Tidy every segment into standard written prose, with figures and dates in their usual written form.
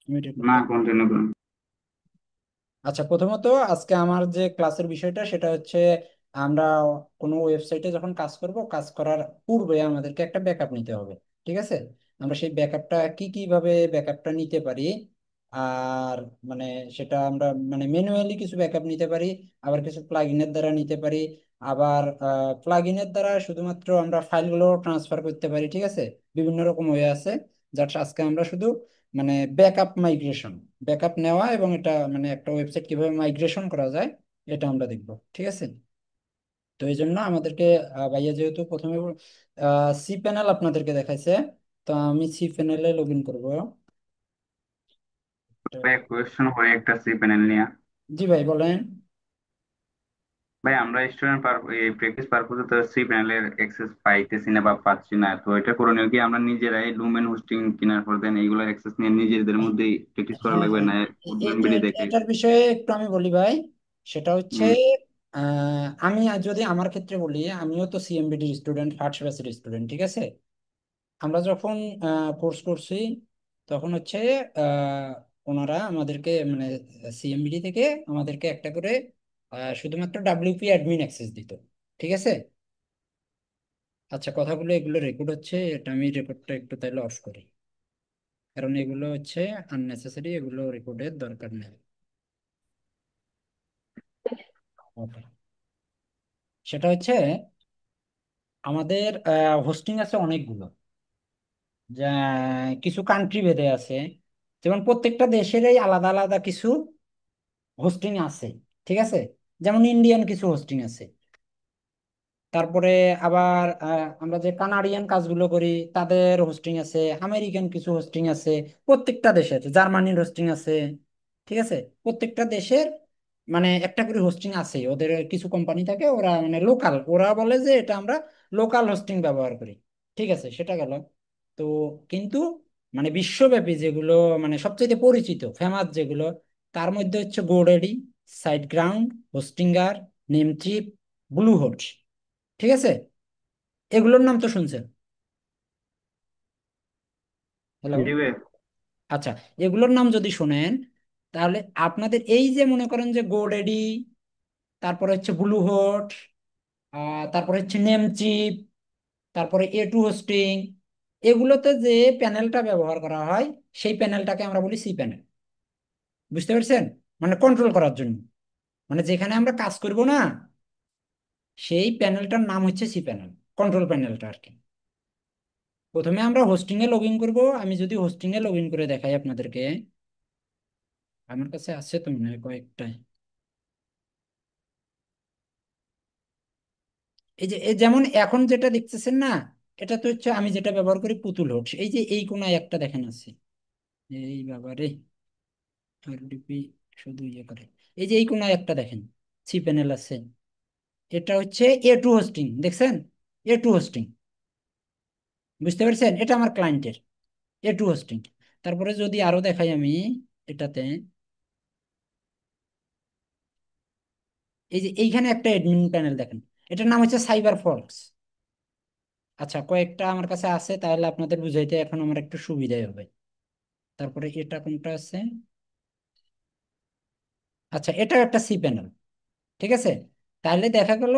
আমি না, রেকর্ডটা। কন্টিনিউ করুন। আচ্ছা, প্রথমত আজকে আমার যে ক্লাসের বিষয়টা সেটা হচ্ছে আমরা কোনো ওয়েবসাইটে যখন কাজ করব, কাজ করার পূর্বে আমাদেরকে একটা ব্যাকআপ নিতে হবে। ঠিক আছে? আমরা সেই ব্যাকআপটা কিভাবে ব্যাকআপটা নিতে পারি, আর মানে সেটা আমরা মানে ম্যানুয়ালি কিছু ব্যাকআপ নিতে পারি, আবার কিছু প্লাগইনের দ্বারা নিতে পারি, আবার প্লাগইনের দ্বারা শুধুমাত্র আমরা ফাইলগুলো ট্রান্সফার করতে পারি। ঠিক আছে? বিভিন্ন রকম ওয়ে আছে, যার আজকে আমরা শুধু মানে ব্যাকআপ মাইগ্রেশন, ব্যাকআপ নেওয়া এবং এটা মানে একটা ওয়েবসাইট কিভাবে মাইগ্রেশন করা যায় এটা আমরা দেখব। ঠিক আছে? তো এই জন্য আমাদেরকে ভাইয়া যেহেতু প্রথমে সি প্যানেল আপনাদেরকে দেখাইছে, তো আমি সি প্যানেলে লগ ইন করবো। ভাই কোয়েশ্চেন হয় একটা সি প্যানেল নিয়ে। জি ভাই, বলেন। ভাই আমরা স্টুডেন্ট এই প্র্যাকটিস পারপোজে তো সি প্যানেলের অ্যাক্সেস পাইতেছি না বা পাচ্ছি না, তো এটা করণীয় কি? আমরা নিজেরাই ডোমেন হোস্টিং কেনার পর দেন এইগুলোর অ্যাক্সেস নিয়ে নিজেদের মধ্যেই প্র্যাকটিস করা হ্যাঁ লাগবে হ্যাঁ, না বিডি দেখে? এটার বিষয়ে একটু আমি বলি ভাই। সেটা হচ্ছে হুম। আমি যদি আমার ক্ষেত্রে বলি, আমিও তো সিএমবিডি স্টুডেন্ট, ফার্স্ট ব্যাচের স্টুডেন্ট। ঠিক আছে? আমরা যখন কোর্স করছি তখন হচ্ছে আহ, ওনারা আমাদেরকে মানে সিএমবিডি থেকে আমাদেরকে একটা করে শুধুমাত্র ডাব্লিউপি অ্যাডমিন অ্যাক্সেস দিত। ঠিক আছে? আচ্ছা, কথাগুলো এগুলো রেকর্ড হচ্ছে, এটা আমি রেকর্ডটা একটু তাইলে অফ করি, কারণ এগুলো হচ্ছে আননেসেসারি, এগুলো রেকর্ডের দরকার নেই। ওকে। সেটা হচ্ছে আমাদের হোস্টিং আছে অনেকগুলো, যা কিছু কান্ট্রি ভেদে আছে, যেমন প্রত্যেকটা দেশেরই আলাদা আলাদা কিছু হোস্টিং আছে। ঠিক আছে? যেমন ইন্ডিয়ান কিছু হোস্টিং আছে, তারপরে আবার আমরা যে কানাডিয়ান কাজগুলো করি তাদের হোস্টিং আছে, আমেরিকান কিছু হোস্টিং আছে, প্রত্যেকটা দেশে আছে, জার্মানির হোস্টিং আছে। ঠিক আছে? প্রত্যেকটা দেশের মানে একটা করে হোস্টিং আছে, ওদের কিছু কোম্পানি থাকে, ওরা মানে লোকাল, ওরা বলে যে এটা আমরা লোকাল হোস্টিং ব্যবহার করি। ঠিক আছে, সেটা গেল। তো কিন্তু মানে বিশ্বব্যাপী যেগুলো মানে সবচেয়ে পরিচিত ফেমাস যেগুলো, তার মধ্যে হচ্ছে GoDaddy, SiteGround, Hostinger, Namecheap, Bluehost. ঠিক আছে? এগুলোর নাম তো শুনছেন। হ্যালো? জি ভাই। আচ্ছা, এগুলোর নাম যদি শুনেন তাহলে আপনাদের এই যে মনে করেন যে গোডেডি, তারপরে হচ্ছে ব্লু হোস্ট, তারপরে হচ্ছে নেমচিপ, তারপরে এ টু হোস্টিং, এগুলোতে যে প্যানেলটা ব্যবহার করা হয় সেই প্যানেলটাকে আমরা বলি সি প্যানেল। বুঝতে পারছেন? মানে কন্ট্রোল করার জন্য, মানে যেখানে আমরা কাজ করব না, সেই প্যানেলটার নাম হচ্ছে সি প্যানেল, কন্ট্রোল প্যানেলটা আর কি। প্রথমে আমরা হোস্টিং এ লগ ইন করবো। আমি যদি হোস্টিং এ লগ ইন করে দেখাই আপনাদেরকে, আমার কাছে আছে তো মনে হয় কয়েকটা। এই যে যেমন এখন যেটা দেখতেছেন না, এটা তো হচ্ছে আমি যেটা ব্যবহার করি পুতুল হোস্ট। এই যে এই কোনায় একটা দেখেন আছে, এই বাবারে, আরডিপি শুধু ইয়ে করে। এই যে এই কোনায় একটা দেখেন সি প্যানেল আছে, এটা হচ্ছে এ টু হোস্টিং, দেখছেন? এ টু হোস্টিং। বুঝতে পারছেন? এটা আমার ক্লায়েন্টের এ টু হোস্টিং। তারপরে যদি আরো দেখাই আমি এটাতে, এই যে এইখানে একটা অ্যাডমিন প্যানেল দেখেন, এটার নাম হচ্ছে সাইবার ফক্স। আচ্ছা, কয়েকটা আমার কাছে আছে, তাহলে আপনাদের বুঝাইতে এখন আমার একটু সুবিধাই হবে। তারপরে এটা কোনটা আছে? আচ্ছা, এটা একটা সি প্যানেল। ঠিক আছে? তাহলে দেখা গেল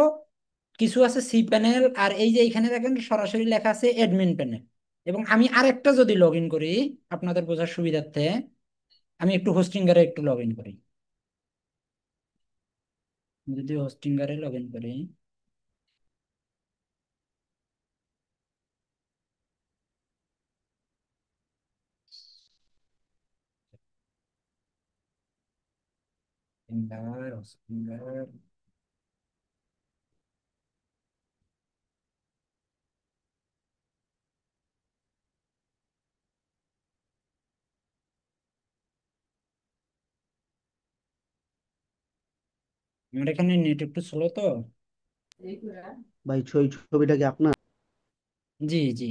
কিছু আছে সি প্যানেল, আর এই যে এখানে দেখেন সরাসরি লেখা আছে অ্যাডমিন প্যানেল। এবং আমি আরেকটা যদি লগ ইন করি আপনাদের বোঝার সুবিধার্থে, আমি একটু হোস্টিঙ্গারে একটু লগ ইন করি। যদি হোস্টিঙ্গারে লগ ইন করি, হোস্টিঙ্গার, আমার এখানে নেট একটু স্লো তো। ভাই ওই ছবিটা কি আপনার? জি জি।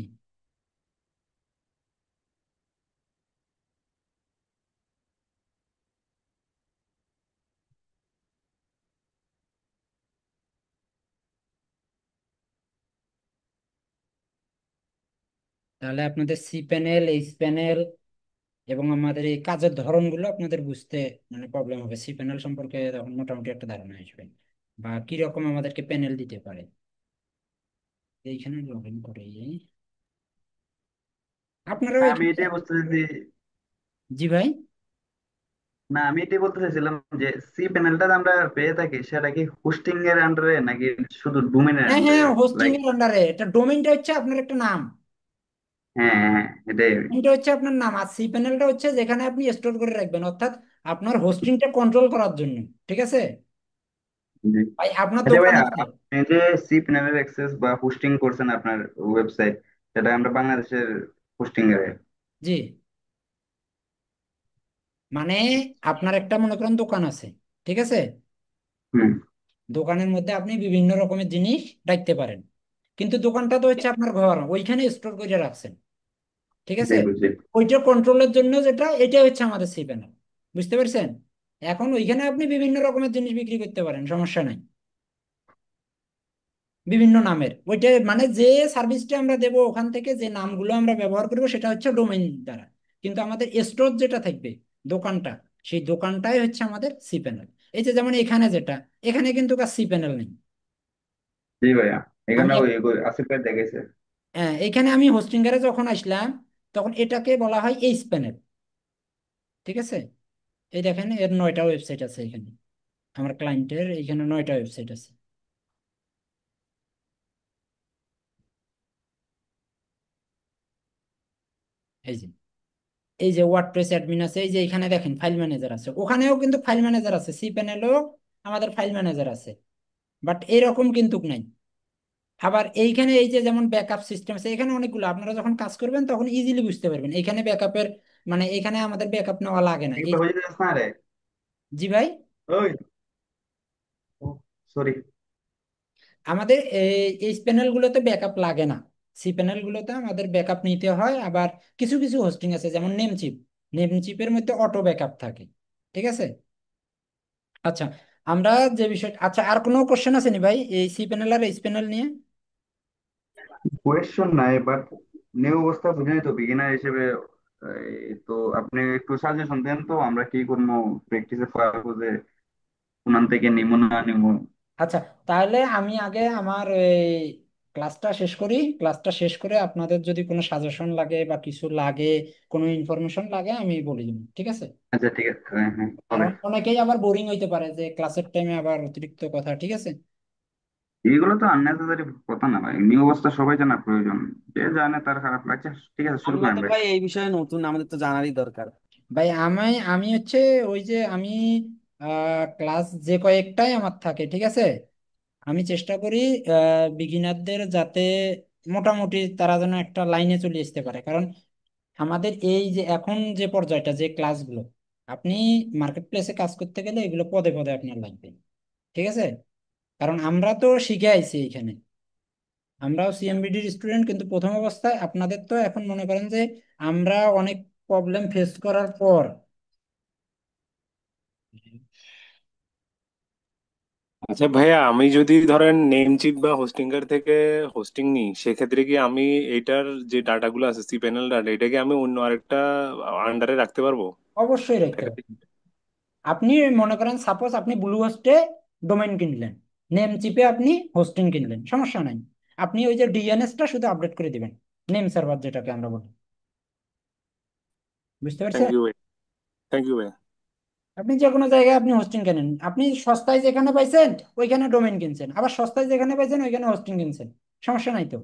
তাহলে আপনাদের সি প্যানেল, এইচ প্যানেল, এবং আমাদের এই কাজের ধরনগুলো আপনাদের বুঝতে মানে প্রবলেম হবে। সি প্যানেল সম্পর্কে তখন মোটামুটি একটা ধারণা আসবে বা কি রকম আমাদেরকে প্যানেল দিতে পারে। এইখানে লগ ইন করে আপনারাও আমি এখানে। এটাই বুঝতে চাইছি। জি ভাই। না, আমি এটাই বলতে চাইছিলাম যে সি প্যানেলটা আমরা পেয়ে থাকি সেটা কি হোস্টিং এর আন্ডারে নাকি শুধু ডোমেনের হ্যাঁ হ্যাঁ, আন্ডারে? হোস্টিং লাইক, এর আন্ডারে। এটা ডোমেইনটা হচ্ছে আপনার একটা নাম। হ্যাঁ হ্যাঁ হ্যাঁ, এটাই। এটা হচ্ছে আপনার নাম, আর সি প্যানেলটা হচ্ছে যেখানে আপনি স্টোর করে রাখবেন, অর্থাৎ আপনার হোস্টিংটা কন্ট্রোল করার জন্য। ঠিক আছে জি। ভাই, আপনার আচ্ছা দোকান ভাইয়া, আছে। আপনি যে সি প্যানেলের অ্যাক্সেস বা হোস্টিং করছেন আপনার ওয়েবসাইট, সেটা আমরা বাংলাদেশের হোস্টিং এর। জি, মানে আপনার একটা মনে করেন দোকান আছে, ঠিক আছে। হুম। দোকানের মধ্যে আপনি বিভিন্ন রকমের জিনিস রাখতে পারেন, কিন্তু দোকানটা তো হচ্ছে আপনার ঘর, ওইখানে স্টোর করে রাখছেন। ঠিক জি আছে। বুঝছি। ওইটা কন্ট্রোলের জন্য যেটা, এটা হচ্ছে আমাদের সি প্যানেল। বুঝতে পারছেন? এখন ওইখানে আপনি বিভিন্ন রকমের জিনিস বিক্রি করতে পারেন, সমস্যা নাই, বিভিন্ন নামের। ওইটা মানে যে সার্ভিসটা আমরা দেবো ওখান থেকে যে নামগুলো আমরা ব্যবহার করবো সেটা হচ্ছে ডোমেইন দ্বারা। কিন্তু আমাদের স্টোর যেটা থাকবে, দোকানটা, সেই দোকানটাই হচ্ছে আমাদের সি প্যানেল। এই যে যেমন এখানে যেটা, এখানে কিন্তু কার সি প্যানেল নেই। জি ভাইয়া, আমি এখানে ওই ওই আসিফ ভাই দেখেছে। হ্যাঁ, এখানে আমি হোস্টিংয়ারে যখন আসলাম তখন এটাকে বলা হয় এইচ প্যানেল। ঠিক আছে। এই দেখেন এর 9টা ওয়েবসাইট আছে এখানে, আমার ক্লায়েন্টের এখানে 9টা ওয়েবসাইট আছে। এই যে, এই যে ওয়ার্ডপ্রেস অ্যাডমিন আছে, এই যে এখানে দেখেন ফাইল ম্যানেজার আছে, ওখানেও কিন্তু ফাইল ম্যানেজার আছে, সি প্যানেলেও আমাদের ফাইল ম্যানেজার আছে। বাট এরকম কিন্তু নাই। আবার এইখানে এই যে যেমন ব্যাকআপ সিস্টেম আছে, এখানে অনেকগুলো, আপনারা যখন কাজ করবেন তখন ইজিলি বুঝতে পারবেন এখানে ব্যাকআপের মানে এখানে আমাদের ব্যাকআপ নেওয়া লাগে না এই। এগুলো হয়ে যাচ্ছে না রে? জি ভাই। ওই, ও, সরি। আমাদের এই প্যানেলগুলোতে ব্যাকআপ লাগে না। সি প্যানেলগুলোতে আমাদের ব্যাকআপ নিতে হয়। আবার কিছু কিছু হোস্টিং আছে যেমন নেমচিপ, নেমচিপের মধ্যে অটো ব্যাকআপ থাকে। ঠিক আছে। আচ্ছা, আমরা যে বিষয়, আচ্ছা আর কোনো কোশ্চেন আছে নি ভাই এই সি প্যানেল আর এইচ প্যানেল নিয়ে? কোয়েশ্চন নাই, বাট নিউ অবস্থা বুঝেনি তো বিগিনার হিসেবে। তো আপনি একটু সাজেশন দেন তো আমরা কি করবো প্র্যাকটিসে পারবো যে ওনান থেকে নিমু না নিমু। আচ্ছা, তাহলে আমি আগে আমার এই ক্লাসটা শেষ করি। ক্লাসটা শেষ করে আপনাদের যদি কোনো সাজেশন লাগে বা কিছু লাগে, কোনো ইনফরমেশন লাগে, আমি বলে দিব। ঠিক আছে। আচ্ছা ঠিক আছে, হ্যাঁ হ্যাঁ হবে। কারণ অনেকেই আবার বোরিং হইতে পারে যে ক্লাসের টাইমে আবার অতিরিক্ত কথা। ঠিক আছে। এইগুলো তো আননেসেসারি কথা না ভাই, নিউ অবস্থা সবাই জানা প্রয়োজন। যে জানে তার খারাপ লাগছে। ঠিক আছে, শুরু আমরা করেন তো ভাই। ভাই এই বিষয়ে নতুন, আমাদের তো জানারই দরকার। ভাই আমি আমি হচ্ছে ওই যে আমি ক্লাস যে কয়েকটাই আমার থাকে, ঠিক আছে, আমি চেষ্টা করি বিগিনারদের যাতে মোটামুটি তারা যেন একটা লাইনে চলে আসতে পারে। কারণ আমাদের এই যে এখন যে পর্যায়টা, যে ক্লাসগুলো, আপনি মার্কেট প্লেসে কাজ করতে গেলে এগুলো পদে পদে আপনার লাগবে। ঠিক আছে। কারণ আমরা তো শিখে আইছি এখানে, আমরাও সিএমবিডির স্টুডেন্ট, কিন্তু প্রথম অবস্থায় আপনাদের তো এখন মনে করেন যে আমরা অনেক প্রবলেম ফেস করার পর। আচ্ছা ভাইয়া, আমি যদি ধরেন নেমচিপ বা হোস্টিঙ্গার থেকে হোস্টিং নিই, সেক্ষেত্রে কি আমি এইটার যে ডাটাগুলো আছে, সি প্যানেল ডাটা, এটাকে আমি অন্য আরেকটা আন্ডারে রাখতে পারবো? অবশ্যই রাখতে পারেন। আপনি মনে করেন সাপোজ আপনি ব্লু হোস্টে ডোমেইন কিনলেন, নেম চিপে আপনি হোস্টিং কিনলেন, সমস্যা নাই। আপনি ওই যে ডিএনএসটা শুধু আপডেট করে দিবেন, নেম সার্ভার যেটাকে আমরা বলি। বুঝতে থ্যাংক পারছেন? ইউ ভাই। থ্যাংক ইউ ভাই। আপনি যে কোনো জায়গায় আপনি হোস্টিং কেনেন, আপনি সস্তায় যেখানে পাইছেন ওইখানে ডোমেইন কিনছেন, আবার সস্তায় যেখানে পাইছেন ওইখানে হোস্টিং কিনছেন, সমস্যা নাই তো।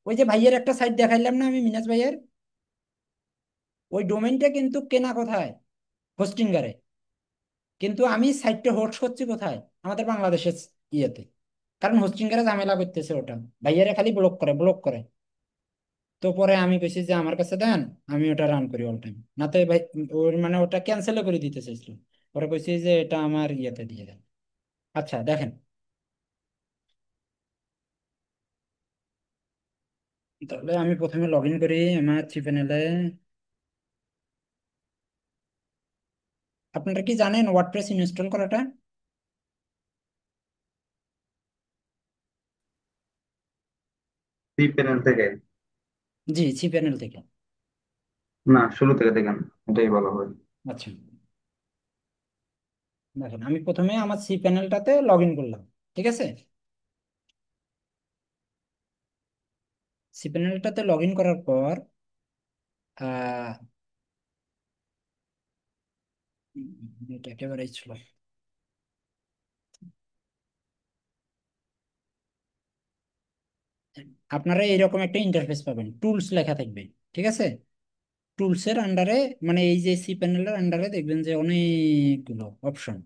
ওই যে ভাইয়ের একটা সাইট দেখাইলাম না আমি, মিনাজ ভাইয়ের, ওই ডোমেইনটা কিন্তু কেনা কোথায়? হোস্টিংগারে। কিন্তু আমি সাইটটা হোস্ট করছি কোথায়? আমাদের বাংলাদেশের ইয়েতে। কারণ হোস্টিংগারে ঝামেলা করতেছে ওটা, ভাইয়ারা খালি ব্লক করে ব্লক করে। তো পরে আমি কইছি যে আমার কাছে দেন, আমি ওটা রান করি অল টাইম। না তো ভাই ওর মানে ওটা ক্যান্সেল করে দিতে চাইছিল। পরে কইছি যে এটা আমার ইয়েতে দিয়ে দেন। আচ্ছা দেখেন, তাহলে আমি প্রথমে লগ ইন করি আমার থ্রি প্যানেলে। আপনারা কি জানেন ওয়ার্ডপ্রেস ইনস্টল করাটা? সি প্যানেল থেকে? জি, থ্রি প্যানেল থেকে। না, শুরু থেকে দেখেন, এটাই ভালো হবে। আচ্ছা, দেখেন আমি প্রথমে আমার সি প্যানেলটাতে লগ ইন করলাম। ঠিক আছে, সি প্যানেলটাতে লগ ইন করার পর আহ এটা একেবারেই ছিল। আপনারা এরকম একটা ইন্টারফেস পাবেন, টুলস লেখা থাকবে। ঠিক আছে, টুলসের আন্ডারে, মানে এই যে সি প্যানেলের আন্ডারে দেখবেন যে অনেকগুলো অপশন।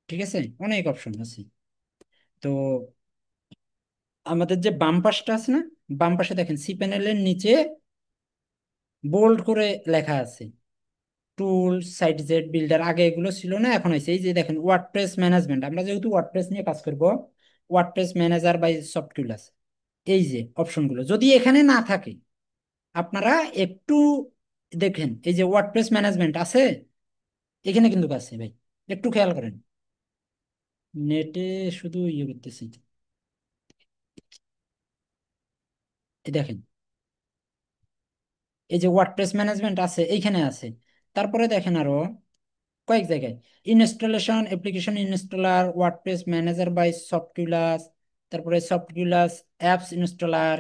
ঠিক আছে, অনেক অপশন আছে। তো আমাদের যে বাম পাশটা আছে না, বাম পাশে দেখেন সি প্যানেলের নিচে বোল্ড করে লেখা আছে টুল সাইট জেড বিল্ডার। আগে এগুলো ছিল না, এখন হয়েছে। এই যে দেখেন ওয়ার্ডপ্রেস ম্যানেজমেন্ট, আমরা যেহেতু ওয়ার্ডপ্রেস নিয়ে কাজ করব, ওয়ার্ডপ্রেস ম্যানেজার বাই সফটওয়্যার আছে। এই যে অপশনগুলো যদি এখানে না থাকে, আপনারা একটু দেখেন, এই যে ওয়ার্ডপ্রেস ম্যানেজমেন্ট আছে, এখানে কিন্তু আছে ভাই, একটু খেয়াল করেন। নেটে শুধু ইয়ে করতেছি, এই দেখেন এই যে ওয়ার্ডপ্রেস ম্যানেজমেন্ট আছে, এইখানে আছে। তারপরে দেখেন আরো কয়েক জায়গায় installation, application installer, WordPress manager by software, তারপরে সফটওয়্যার অ্যাপস ইনস্টলার।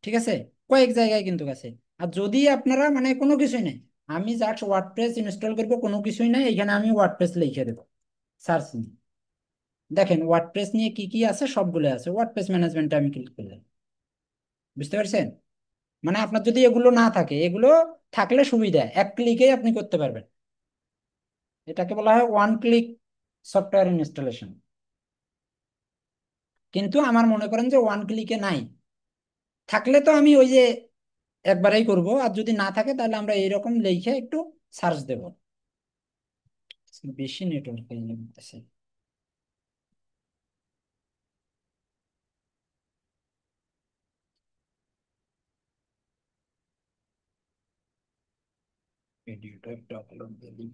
ঠিক আছে, কয়েক জায়গায় কিন্তু আছে। আর যদি আপনারা মানে কোনো কিছুই নেই, আমি জাস্ট ওয়ার্ডপ্রেস ইনস্টল করবো, কোনো কিছুই নাই, এখানে আমি ওয়ার্ডপ্রেস লিখে দেবো সার্চ নিয়ে। দেখেন ওয়ার্ডপ্রেস নিয়ে কি কি আছে, সবগুলো আছে। ওয়ার্ডপ্রেস ম্যানেজমেন্টে আমি ক্লিক করলাম। বুঝতে পারছেন? মানে আপনার যদি এগুলো না থাকে, এগুলো থাকলে সুবিধা, এক ক্লিকে আপনি করতে পারবেন। এটাকে বলা হয় ওয়ান ক্লিক সফটওয়্যার ইনস্টলেশন। কিন্তু আমার মনে করেন যে ওয়ান ক্লিকে নাই, থাকলে তো আমি ওই যে একবারেই করব। আর যদি না থাকে তাহলে আমরা এইরকম লিখে একটু সার্চ দেব। বেশি নেটওয়ার্ক করতেছে। ভিডিওটা একটু আপলোড দিই।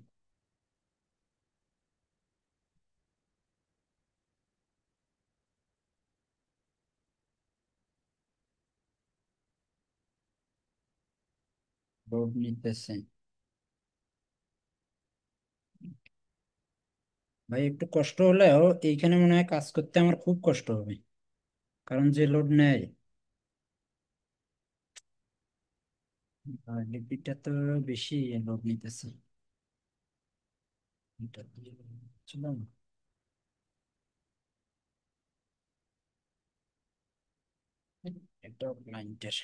লোড নিতেছে ভাই, একটু কষ্ট হলেও এইখানে মনে হয় কাজ করতে আমার খুব কষ্ট হবে, কারণ যে লোড নেয়। লিপিটা তো বেশি লোড নিতেছে। এটা দিয়ে ছিলাম। এটা ক্লায়েন্টের,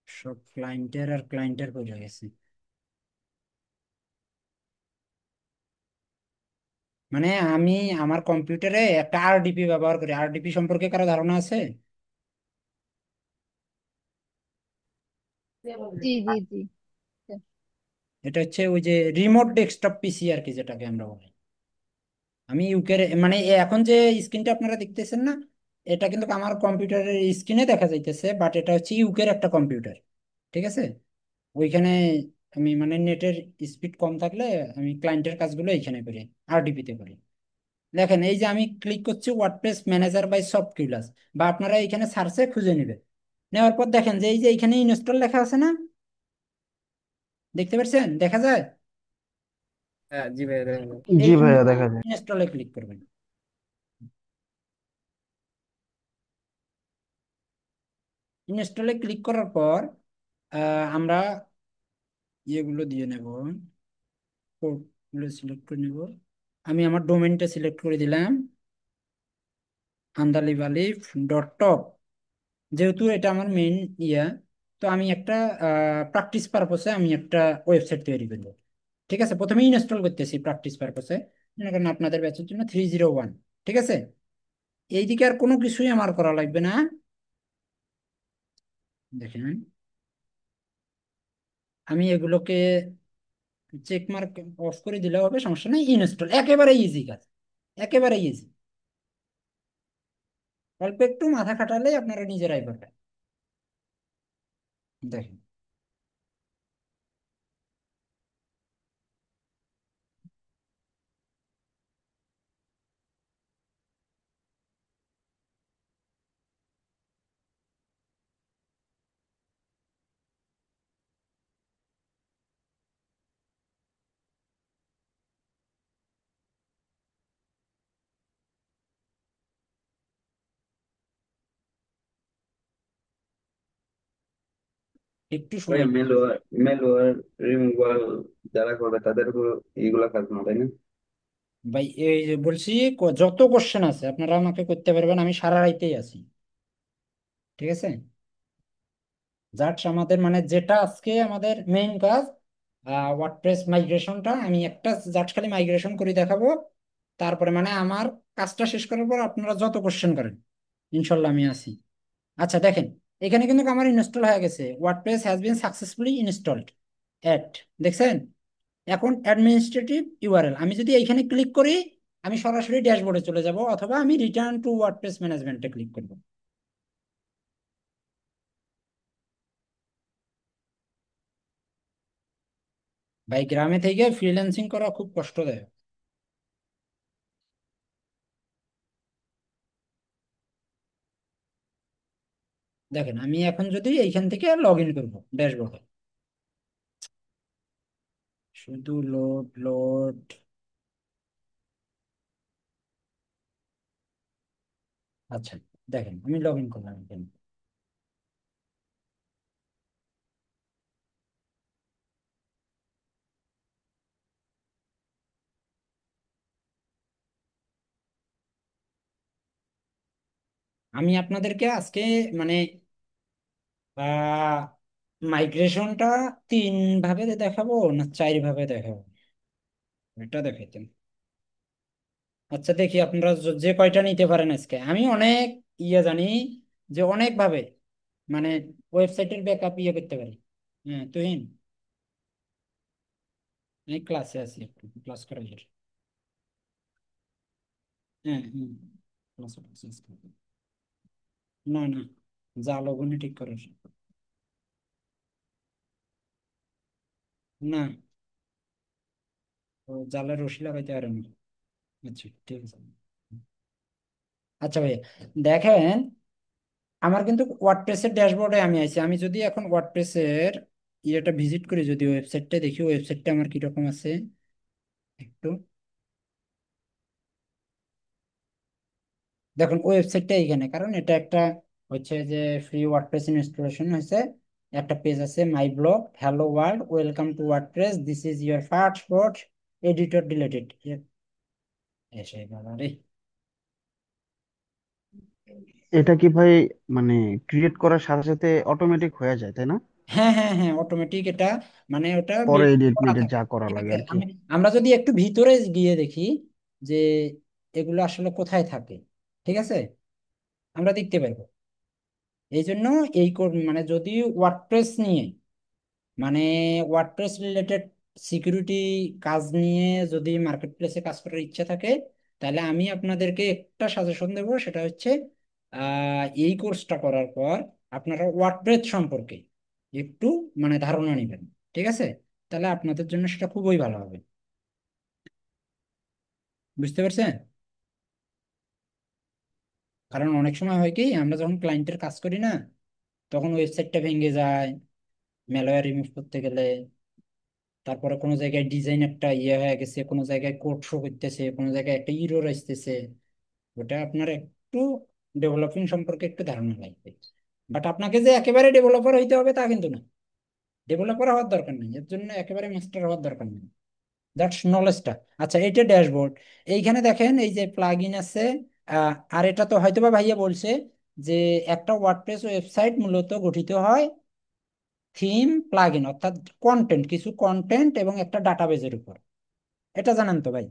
সব ক্লায়েন্টের আর ক্লায়েন্টের বোঝা গেছে। মানে আমি আমার কম্পিউটারে একটা আরডিপি ব্যবহার করি। আরডিপি সম্পর্কে কারো ধারণা আছে? জি জি জি। এটা হচ্ছে ওই যে রিমোট ডেস্কটপ পিসি আর কি, যেটাকে আমরা বলি। আমি ইউকের, মানে এখন যে স্ক্রিনটা আপনারা দেখতেছেন না, এটা কিন্তু আমার কম্পিউটারের স্ক্রিনে দেখা যাইতেছে, বাট এটা হচ্ছে ইউকের একটা কম্পিউটার। ঠিক আছে, ওইখানে আমি মানে নেটের স্পিড কম থাকলে আমি ক্লায়েন্টের কাজগুলো এইখানে করি, আরডিপিতে করি। দেখেন এই যে আমি ক্লিক করছি ওয়ার্ডপ্রেস ম্যানেজার বাই সফটওয়্যার, বা আপনারা এখানে সার্চে খুঁজে নেবেন। নেওয়ার পর দেখেন যে এই যে এখানে ইনস্টল লেখা আছে না, দেখতে পাচ্ছেন? দেখা যায় হ্যাঁ জি ভাইয়া, দেখা যায়। জি এইখানে ভাইয়া, দেখা যায়। ইনস্টলে ক্লিক করবেন। ইনস্টলে ক্লিক করার পর আমরা ইয়েগুলো দিয়ে নেব, পোর্টগুলো সিলেক্ট করে নেব। আমি আমার ডোমেনটা সিলেক্ট করে দিলাম, আন্দালিব আলিফ ডট টপ। যেহেতু এটা আমার মেইন ইয়া, তো আমি একটা প্র্যাকটিস পারপসে আমি একটা ওয়েবসাইট তৈরি করবো। ঠিক আছে, প্রথমে ইনস্টল করতেছি প্র্যাকটিস পারপসে, মনে করেন আপনাদের ব্যাচের জন্য 301। ঠিক আছে, এইদিকে আর কোনো কিছুই আমার করা লাগবে না। দেখেন আমি এগুলোকে চেক মার্ক অফ করে দিলে হবে, সমস্যা নেই। ইনস্টল একেবারে ইজি কাজ, একেবারে ইজি। অল্প একটু মাথা খাটালে আপনারা নিজেরাই পারবেন। দেখেন একটু ওই সময়। মেলওয়্যার রিমুভাল যারা করবে তাদের উপর এইগুলা কাজ না, তাই না? ভাই এই যে বলছি, যত কোশ্চেন আছে আপনারা আমাকে করতে পারবেন, আমি সারা রাইতেই আছি। ঠিক আছে, জাস্ট আমাদের মানে যেটা আজকে আমাদের মেইন কাজ, ওয়ার্ডপ্রেস মাইগ্রেশনটা আমি একটা জাস্ট খালি মাইগ্রেশন করে দেখাবো। তারপরে মানে আমার কাজটা শেষ করার পর আপনারা যত কোশ্চেন করেন ইনশাল্লাহ আমি আছি। আচ্ছা দেখেন, এখানে কিন্তু আমার ইনস্টল হয়ে গেছে, WordPress has been successfully installed it, দেখছেন? এখন অ্যাডমিনিস্ট্রেটিভ ইউআরএল আমি যদি এইখানে ক্লিক করি, আমি সরাসরি ড্যাশবোর্ডে চলে যাব, অথবা আমি রিটার্ন টু ওয়ার্ডপ্রেস ম্যানেজমেন্টে ক্লিক করব। ভাই গ্রামে থেকে ফ্রিল্যান্সিং করা খুব কষ্টদায়ক। দেখেন আমি এখন যদি এইখান থেকে লগ ইন করবো ড্যাশবোর্ডে, শুধু লোড লোড। আচ্ছা দেখেন আমি লগ ইন করলাম এখানে। আমি আপনাদেরকে আজকে মানে মাইগ্রেশনটা 3 ভাবে দেখাবো না 4 ভাবে দেখাবো, এটা দেখাইতেন। আচ্ছা দেখি আপনারা যে কয়টা নিতে পারেন আজকে। আমি অনেক জানি যে অনেক ভাবে মানে ওয়েবসাইটের ব্যাকআপ করতে পারি। হ্যাঁ তুহিন, আমি ক্লাসে আছি, একটু ক্লাস করা যায়। হ্যাঁ হ্যাঁ, ক্লাসে আছি। না না, যা লগুনি ঠিক করে। না, ও জালে রশি লাগাইতে পারে না। আচ্ছা ঠিক আছে। আচ্ছা ভাইয়া দেখেন, আমার কিন্তু ওয়ার্ডপ্রেসের ড্যাশবোর্ডে আমি আছি। আমি যদি এখন ওয়ার্ডপ্রেসের ইয়েটা ভিজিট করি, যদি ওয়েবসাইটটা দেখি, ওয়েবসাইটটা আমার কিরকম আছে একটু দেখুন। ওয়েবসাইটটা এইখানে, কারণ এটা একটা হচ্ছে যে ফ্রি ওয়ার্ডপ্রেস ইনস্টলেশন হয়েছে। একটা পেজ আছে, my blog, hello world, welcome to WordPress, this is your first spot, editor deleted. এসে গেল রে। এটা কি ভাই মানে ক্রিয়েট করার সাথে সাথে অটোমেটিক হয়ে যায় তাই না? হ্যাঁ হ্যাঁ হ্যাঁ, অটোমেটিক এটা মানে ওটা পরে built এডিট করা মিডিট থাকে। যা করা ঠিক লাগে আছে, আর কি। আমরা যদি একটু ভিতরে গিয়ে দেখি যে এগুলো আসলে কোথায় থাকে, ঠিক আছে, আমরা দেখতে পারবো। এই জন্য মানে যদি ওয়ার্ডপ্রেস নিয়ে মানে ওয়ার্ডপ্রেস রিলেটেড সিকিউরিটি কাজ নিয়ে যদি মার্কেট প্লেসে কাজ করার ইচ্ছা থাকে, তাহলে আমি আপনাদেরকে একটা সাজেশন দেবো। সেটা হচ্ছে এই কোর্সটা করার পর আপনারা ওয়ার্ডপ্রেস সম্পর্কে একটু মানে ধারণা নেবেন। ঠিক আছে, তাহলে আপনাদের জন্য সেটা খুবই ভালো হবে। বুঝতে পারছেন? কারণ অনেক সময় হয় কি, আমরা যখন ক্লায়েন্টের কাজ করি না, তখন ওয়েবসাইটটা ভেঙে যায় ম্যালওয়্যার রিমুভ করতে গেলে। তারপরে কোনো জায়গায় ডিজাইন একটা হয়ে গেছে, কোনো জায়গায় কোড শো করতেছে, কোনো জায়গায় একটা ইরর আসতেছে। ওটা আপনার একটু ডেভেলপিং সম্পর্কে একটু ধারণা লাগবে। বাট আপনাকে যে একেবারে ডেভেলপার হইতে হবে তা কিন্তু না। ডেভেলপার হওয়ার দরকার নেই, এর জন্য একেবারে মাস্টার হওয়ার দরকার নেই। দ্যাটস নলেজটা। আচ্ছা এটা ড্যাশবোর্ড। এইখানে দেখেন এই যে প্লাগ ইন আছে। আর এটা তো হয়তোবা ভাইয়া বলছে যে একটা ওয়ার্ডপ্রেস ওয়েবসাইট মূলত গঠিত হয় থিম, প্লাগ ইন অর্থাৎ কন্টেন্ট, কিছু কন্টেন্ট এবং একটা ডাটাবেজের উপর। এটা জানেন তো ভাই?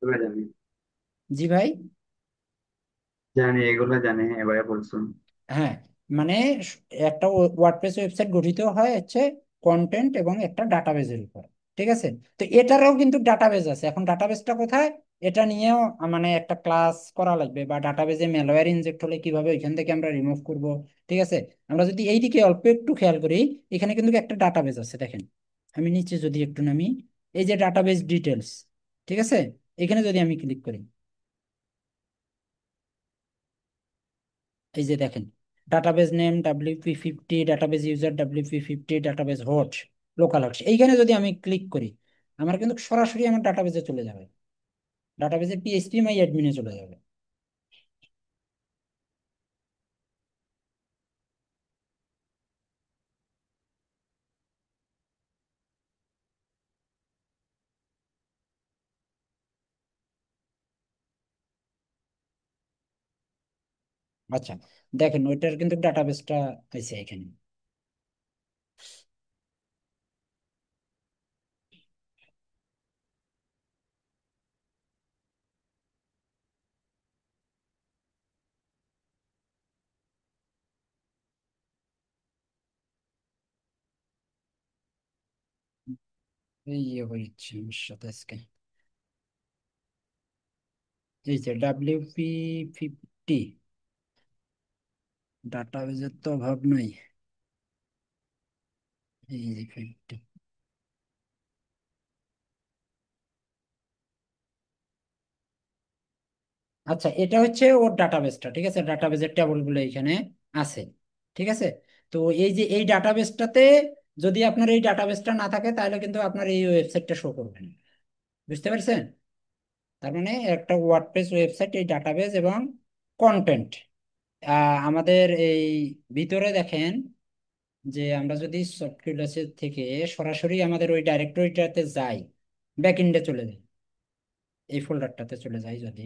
এগুলো জানি, জি ভাই। জানি এগুলো জানি, এবারে বলছো। হ্যাঁ, মানে একটা ওয়ার্ডপ্রেস ওয়েবসাইট গঠিত হয় হচ্ছে কন্টেন্ট এবং একটা ডাটাবেজের উপর। ঠিক আছে, তো এটারও কিন্তু ডাটাবেজ আছে। এখন ডাটাবেজটা কোথায়, এটা নিয়েও মানে একটা ক্লাস করা লাগবে, বা ডাটাবেজে ম্যালওয়্যার ইনজেক্ট হলে কিভাবে ওইখান থেকে আমরা রিমুভ করব। ঠিক আছে, আমরা যদি এইদিকে অল্প একটু খেয়াল করি, এখানে কিন্তু একটা ডাটাবেজ আছে দেখেন। আমি নিচে যদি একটু নামি, এই যে ডাটাবেজ ডিটেলস, ঠিক আছে, এখানে যদি আমি ক্লিক করি, এই যে দেখেন, database name WP50, database user WP50, database host local host. এইখানে যদি আমি ক্লিক করি, আমার কিন্তু সরাসরি আমার ডাটাবেজে চলে যাবে, ডাটাবেজে PHP মাই অ্যাডমিনে চলে যাবে। আচ্ছা, দেখেন ওইটার কিন্তু ডাটাবেসটা আছে এখানে। এই হয়েছে আমার সাথে আজকে, এই যে WP50, ডাটাবেজের তো অভাব নাই। এই যে 50, আচ্ছা এটা হচ্ছে ওর ডাটাবেসটা, ঠিক আছে, ডাটাবেসের টেবলগুলো এখানে আছে, ঠিক আছে। তো এই যে এই ডাটাবেসটাতে, যদি আপনার এই ডাটাবেসটা না থাকে তাহলে কিন্তু আপনার এই ওয়েবসাইটটা শো করবে না। বুঝতে পারছেন? তার মানে একটা ওয়ার্ডপ্রেস ওয়েবসাইট, এই ডাটাবেস এবং কন্টেন্ট, আমাদের এই ভিতরে দেখেন যে আমরা যদি সফটওয়্যার থেকে সরাসরি আমাদের ওই ডাইরেক্টরিটাতে যাই, ব্যাকএন্ডে চলে যাই, এই ফোল্ডারটাতে চলে যাই যদি,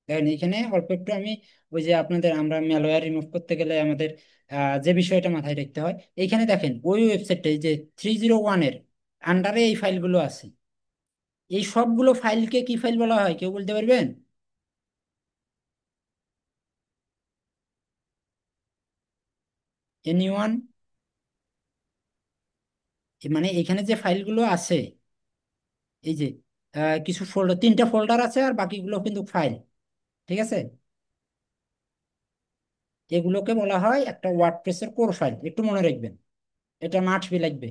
দেখেন এখানে অল্প একটু আমি, ওই যে আপনাদের আমরা ম্যালওয়্যার রিমুভ করতে গেলে আমাদের যে বিষয়টা মাথায় রাখতে হয়, এইখানে দেখেন ওই ওয়েবসাইটটা, এই যে 301-এর আন্ডারে এই ফাইলগুলো আছে। এই সবগুলো ফাইলকে কি ফাইল বলা হয় কেউ বলতে পারবেন? এনিওয়ান? মানে এখানে যে ফাইলগুলো আছে, এই যে কিছু ফোল্ডার, 3টা ফোল্ডার আছে আর বাকিগুলো কিন্তু ফাইল, ঠিক আছে। এগুলোকে বলা হয় একটা ওয়ার্ডপ্রেসের কোর ফাইল, একটু মনে রাখবেন, এটা মাঠ বি লাগবে।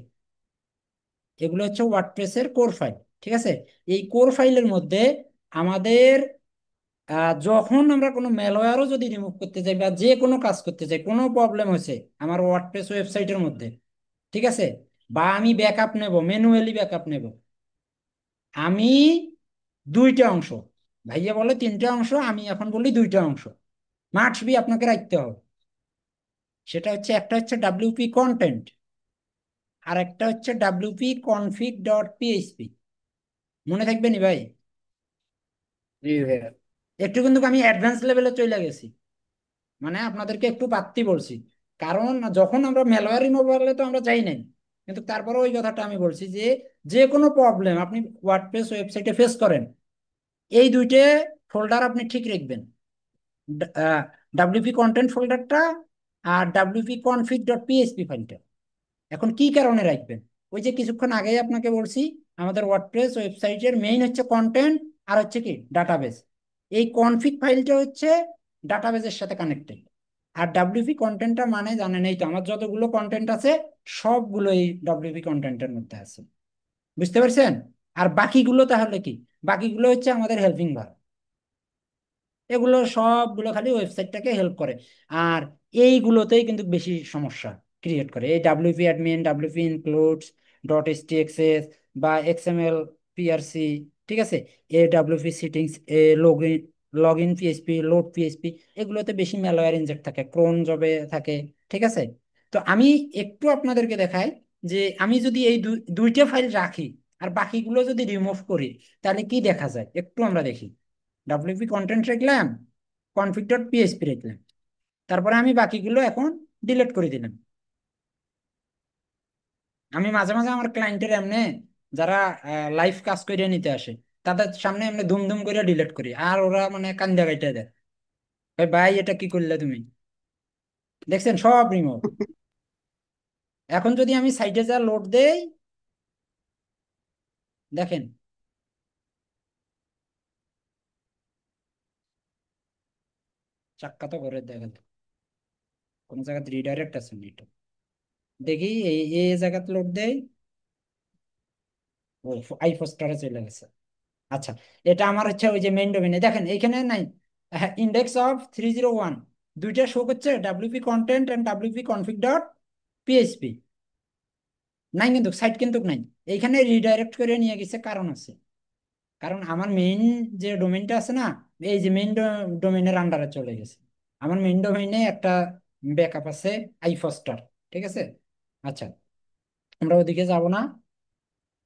এগুলো হচ্ছে ওয়ার্ডপ্রেসের কোর ফাইল, ঠিক আছে। এই কোর ফাইলের মধ্যে আমাদের যখন আমরা কোনো ম্যালওয়্যারও যদি রিমুভ করতে চাই বা যে কোনো কাজ করতে চাই, কোনো প্রবলেম হয়েছে আমার ওয়ার্ডপ্রেস ওয়েবসাইটের মধ্যে, ঠিক আছে, বা আমি ব্যাকআপ নেব, ম্যানুয়ালি ব্যাকআপ নেব, আমি 2টা অংশ, ভাইয়া বলে 3টা অংশ, আমি এখন বলি 2টা অংশ মাস্ট বি আপনাকে রাখতে হবে। সেটা হচ্ছে, একটা হচ্ছে ডাব্লিউপি কন্টেন্ট, আর একটা হচ্ছে wp-config.php। মনে থাকবে নি ভাই? জি ভাইয়া। একটু কিন্তু আমি অ্যাডভান্স লেভেলে চলে গেছি, মানে আপনাদেরকে একটু বাড়তি বলছি, কারণ যখন আমরা ম্যালওয়্যার রিমুভালে তো আমরা যাই নাই, কিন্তু তারপরে ওই কথাটা আমি বলছি যে যে কোনো প্রবলেম আপনি ওয়ার্ডপ্রেস ওয়েবসাইটে ফেস করেন, এই 2টে ফোল্ডার আপনি ঠিক রাখবেন, ডাব্লিউপি কন্টেন্ট ফোল্ডারটা আর wp-config.php ফাইলটা। এখন কি কারণে রাখবেন? ওই যে কিছুক্ষণ আগেই আপনাকে বলছি, আমাদের ওয়ার্ডপ্রেস ওয়েবসাইটের মেইন হচ্ছে কন্টেন্ট, আর হচ্ছে কি ডাটাবেস। এই কনফিগ ফাইলটা হচ্ছে ডাটাবেসের সাথে কানেক্টেড। আর ডাব্লিউপি কন্টেন্টটা মানে জানেন, এই তো আমার যতগুলো কন্টেন্ট আছে সবগুলো এই ডাব্লিউপি কন্টেন্টের মধ্যে আছে। বুঝতে পারছেন? আর বাকিগুলো তাহলে কি? বাকিগুলো হচ্ছে আমাদের হেল্পিং ভার্ব। এগুলো সবগুলো খালি ওয়েবসাইটটাকে হেল্প করে। আর এইগুলোতেই কিন্তু বেশি সমস্যা ক্রিয়েট করে, এই WP admin, WP includes, .htxs বা XML PRC, ঠিক আছে, এ ডাব্লিউপি সিটিংস, এ log in PHP, load PHP, এগুলোতে বেশি ম্যালওয়্যার ইনজেক্ট থাকে, ক্রোন জবে থাকে, ঠিক আছে। তো আমি একটু আপনাদেরকে দেখাই যে আমি যদি এই 2টা ফাইল রাখি আর বাকিগুলো যদি রিমুভ করি, তাহলে কি দেখা যায় একটু আমরা দেখি। ডাব্লিউপি কন্টেন্ট রাখলাম, config.php রাখলাম, তারপরে আমি বাকিগুলো এখন ডিলিট করে দিলাম। আমি মাঝে মাঝে আমার ক্লায়েন্টের এমনি, যারা লাইভ কাজ করে নিতে আসে, তাদের সামনে এমনি ধুম ধুম করে ডিলিট করি, আর ওরা মানে কান্দা গাইতে দেয়, ভাই ভাই এটা কি করলে তুমি, দেখছেন সব রিমুভ। এখন যদি আমি সাইটে যা লোড দেই, দেখেন চাক্কা তো করে দেখেন, কোন জায়গাতে রিডাইরেক্ট আছে নি এটা, দেখি এই এই জায়গাতে লোড দেই, ও আই ফোস্টারে চলে গেছে। আচ্ছা, এটা আমার হচ্ছে ওই যে মেইন ডোমেনে, দেখেন এখানে নাই, index of 301, দুইটা শো করছে, ডাব্লিউপি কন্টেন্ট এন্ড wp-config.php, নাই কিন্তু সাইট কিন্তু নাই। এইখানে রিডাইরেক্ট করে নিয়ে গেছে, কারণ আছে, কারণ আমার মেইন যে ডোমেইনটা আছে না, এই যে মেইন ডোমেইনের আন্ডারে চলে গেছে। আমার মেইন ডোমেইনে একটা ব্যাকআপ আছে আইফস্টার, ঠিক আছে। আচ্ছা, আমরা ওদিকে যাব না,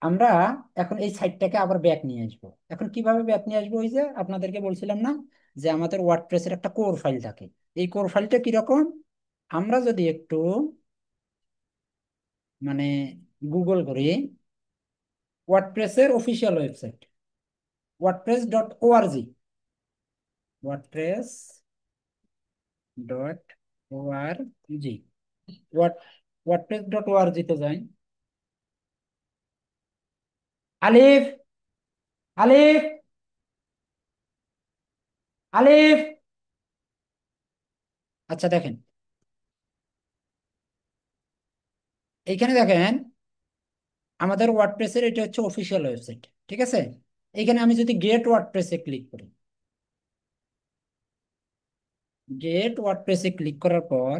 আমরা এখন এই সাইটটাকে আবার ব্যাক নিয়ে আসবো। এখন কিভাবে ব্যাক নিয়ে আসবো? ওই যে আপনাদেরকে বলছিলাম না, যে আমাদের ওয়ার্ডপ্রেসের একটা কোর ফাইল থাকে। এই কোর ফাইলটা কিরকম? আমরা যদি একটু মানে গুগল করি, ওয়ার্ডপ্রেসের official website wordpress.org, wordpress.org, wordpress.org তে যাই। আলিফ, আলিফ, আলিফ। আচ্ছা দেখেন, এইখানে দেখেন আমাদের ওয়ার্ডপ্রেসের এটা হচ্ছে অফিসিয়াল ওয়েবসাইট, ঠিক আছে? এখানে আমি যদি গেট ওয়ার্ডপ্রেসে ক্লিক করি, গেট ওয়ার্ডপ্রেসে ক্লিক করার পর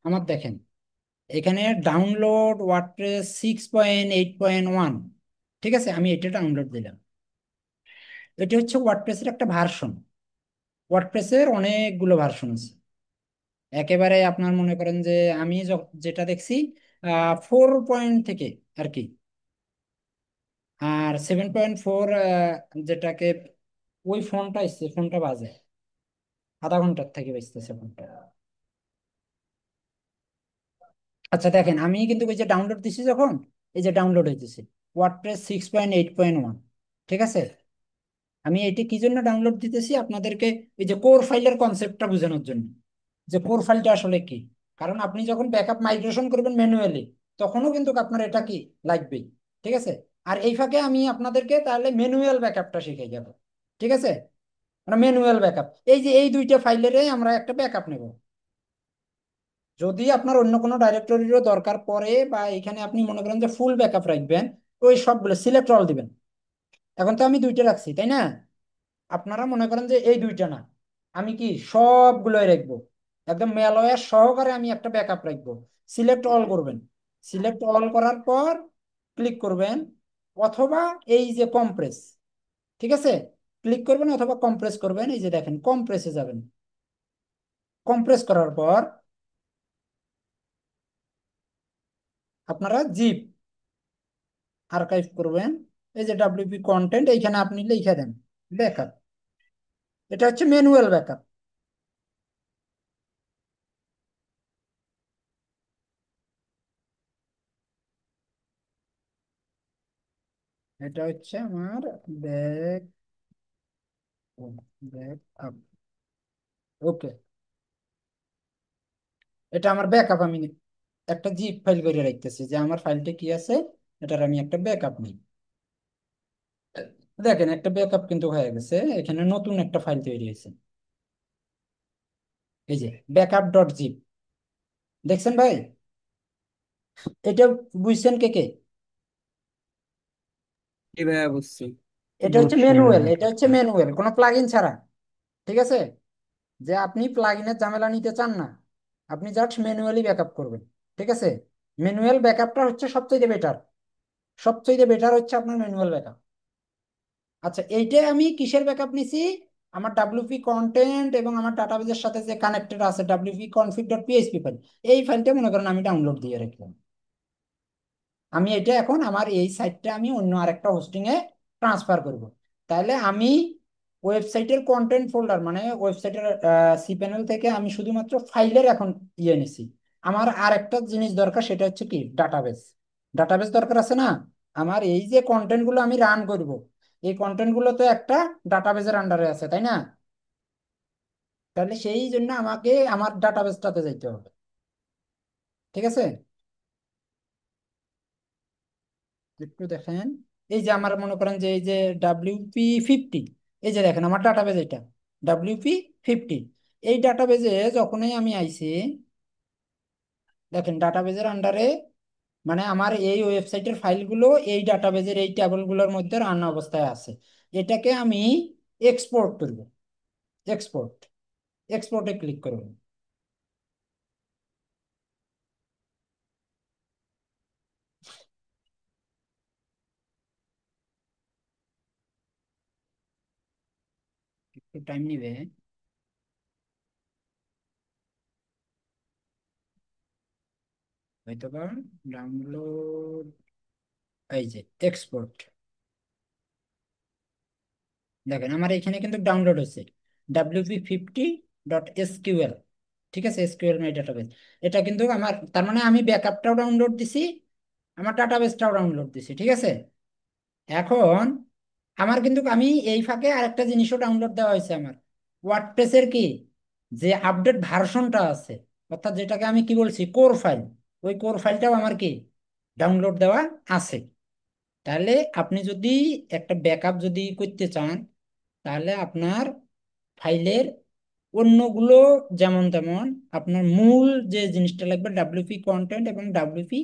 আমার দেখেন এখানে ডাউনলোড ওয়ার্ডপ্রেস 6.8.1, ঠিক আছে? আমি এটা ডাউনলোড দিলাম। এটা হচ্ছে ওয়ার্ডপ্রেসের একটা ভার্সন। ওয়ার্ডপ্রেসের অনেকগুলো ভার্সন আছে। একেবারে আপনার মনে করেন যে আমি যেটা দেখছি 4 থেকে আর কি। আর 7.4 যেটাকে ওই ফোনটা এসছে, ফোনটা বাজে, আধা ঘন্টার থেকে বেচতেছে ফোনটা। আচ্ছা দেখেন, আমি কিন্তু ওই যে ডাউনলোড দিছি যখন, এই যে ডাউনলোড হইতেছে ওয়ার্ডপ্রেস 6.8.1, ঠিক আছে? আমি এইটা কি জন্য ডাউনলোড দিতেছি আপনাদেরকে? এই যে কোর ফাইলের কনসেপ্টটা বোঝানোর জন্য, যে কোর ফাইলটা আসলে কি। কারণ আপনি যখন ব্যাকআপ মাইগ্রেশন করবেন ম্যানুয়ালি, তখনও কিন্তু আপনার এটা কি লাগবেই, ঠিক আছে? আর এই ফাঁকে আমি আপনাদেরকে তাহলে ম্যানুয়াল ব্যাকআপটা শিখাই যাব, ঠিক আছে? মানে ম্যানুয়াল ব্যাকআপ, এই যে এই দুইটা ফাইলেরই আমরা একটা ব্যাকআপ নেব। যদি আপনার অন্য কোনো ডাইরেক্টরিরও দরকার পড়ে, বা এখানে আপনি মনে করেন যে ফুল ব্যাকআপ রাখবেন, ওই সবগুলো সিলেক্ট অল দিবেন। এখন তো আমি দুইটা রাখছি, তাই না? আপনারা মনে করেন যে এই দুইটা না, আমি কি সবগুলোই রাখবো, একদম ম্যালওয়্যার সহকারে আমি একটা ব্যাকআপ রাখবো। সিলেক্ট অল করবেন। সিলেক্ট অল করার পর ক্লিক করবেন, অথবা এই যে কম্প্রেস, ঠিক আছে? ক্লিক করবেন অথবা কম্প্রেস করবেন। এই যে দেখেন কম্প্রেসে যাবেন। কম্প্রেস করার পর আপনারা জিপ আর্কাইভ করবেন। এই যে ডাব্লিউপি কন্টেন্ট, এইখানে আপনি লিখে দেন ব্যাকআপ। এটা হচ্ছে ম্যানুয়াল ব্যাকআপ। এটা হচ্ছে আমার ব্যাক ব্যাকআপ। ওকে, এটা আমার ব্যাকআপ। আমি একটা জিপ ফাইল করে রাখতেছি, যে আমার ফাইলটা কি আছে, এটার আমি একটা ব্যাকআপ নিই। দেখেন একটা ব্যাকআপ কিন্তু হয়ে গেছে, এখানে নতুন একটা ফাইল তৈরি হয়েছে। এই যে ব্যাকআপ ডট জিপ, দেখছেন ভাই? এটা বুঝছেন কে কে? জি ভাইয়া, বুঝছি। এটা হচ্ছে বুঝছি ম্যানুয়াল, ভাইয়া। এটা হচ্ছে ম্যানুয়াল কোনো প্লাগইন ছাড়া, ঠিক আছে? যে আপনি প্লাগইনের ঝামেলা নিতে চান না, আপনি জাস্ট ম্যানুয়ালি ব্যাকআপ করবেন, ঠিক আছে? ম্যানুয়াল ব্যাকআপটা হচ্ছে সবচেয়ে বেটার। সবচেয়ে বেটার হচ্ছে আপনার ম্যানুয়াল ব্যাকআপ। আচ্ছা, এইটাই আমি কিসের ব্যাকআপ নিছি? আমার ডাব্লিউপি কন্টেন্ট এবং আমার ডাটাবেজের সাথে যে কানেক্টেড আছে WP config dot PHP file, এই ফাইলটা মনে করেন আমি ডাউনলোড দিয়ে রাখলাম। আমি এটা এখন আমার এই সাইটটা আমি অন্য আরেকটা হোস্টিং এ ট্রান্সফার করব। তাহলে আমি ওয়েবসাইটের কন্টেন্ট ফোল্ডার মানে ওয়েবসাইটের সি প্যানেল থেকে আমি শুধুমাত্র ফাইলের এখন ইয়ে নিছি। আমার আর একটা জিনিস দরকার, সেটা হচ্ছে কি ডাটাবেস। ডাটাবেস দরকার আছে না? আমার এই যে কন্টেন্ট গুলো আমি রান করব, এই কন্টেন্ট গুলো তো একটা ডাটাবেসের আন্ডারে আছে, তাই না? তাহলে সেই জন্য আমাকে আমার ডাটাবেসটাতে যাইতে হবে, ঠিক আছে? একটু দেখেন, এই যে আমার মনে করেন যে এই যে WP50, এই যে দেখেন আমার ডাটাবেজ এটা WP50। এই ডাটাবেজে যখনই আমি আইছি, দেখেন ডাটাবেজের আন্ডারে মানে আমার এই ওয়েবসাইটের ফাইলগুলো এই ডাটাবেজের এই টেবলগুলোর মধ্যে রান অবস্থায় আছে। এটাকে আমি এক্সপোর্ট করব। এক্সপোর্ট, এক্সপোর্টে ক্লিক করব। একটু টাইম নিবে হয়তো বা। ডাউনলোড, এই যে এক্সপোর্ট, দেখেন আমার এখানে কিন্তু ডাউনলোড হচ্ছে wp50.sql, ঠিক আছে, এসকিউএল মাই ডাটাবেস। এটা কিন্তু আমার, তার মানে আমি ব্যাকআপটাও ডাউনলোড দিছি, আমার ডাটাবেসটাও ডাউনলোড দিছি, ঠিক আছে। এখন আমার কিন্তু আমি এই ফাঁকে আরেকটা জিনিসও ডাউনলোড দেওয়া হয়েছে আমার, ওয়ার্ডপ্রেসের কি যে আপডেট ভার্সনটা আছে, অর্থাৎ যেটাকে আমি কি বলছি কোর ফাইল, ওই কোর ফাইলটাও আমার কি ডাউনলোড দেওয়া আছে। তাহলে আপনি যদি একটা ব্যাকআপ যদি করতে চান, তাহলে আপনার ফাইলের অন্যগুলো যেমন তেমন আপনার মূল যে জিনিসটা লাগবে ডাব্লিউপি কন্টেন্ট এবং ডাব্লিউপি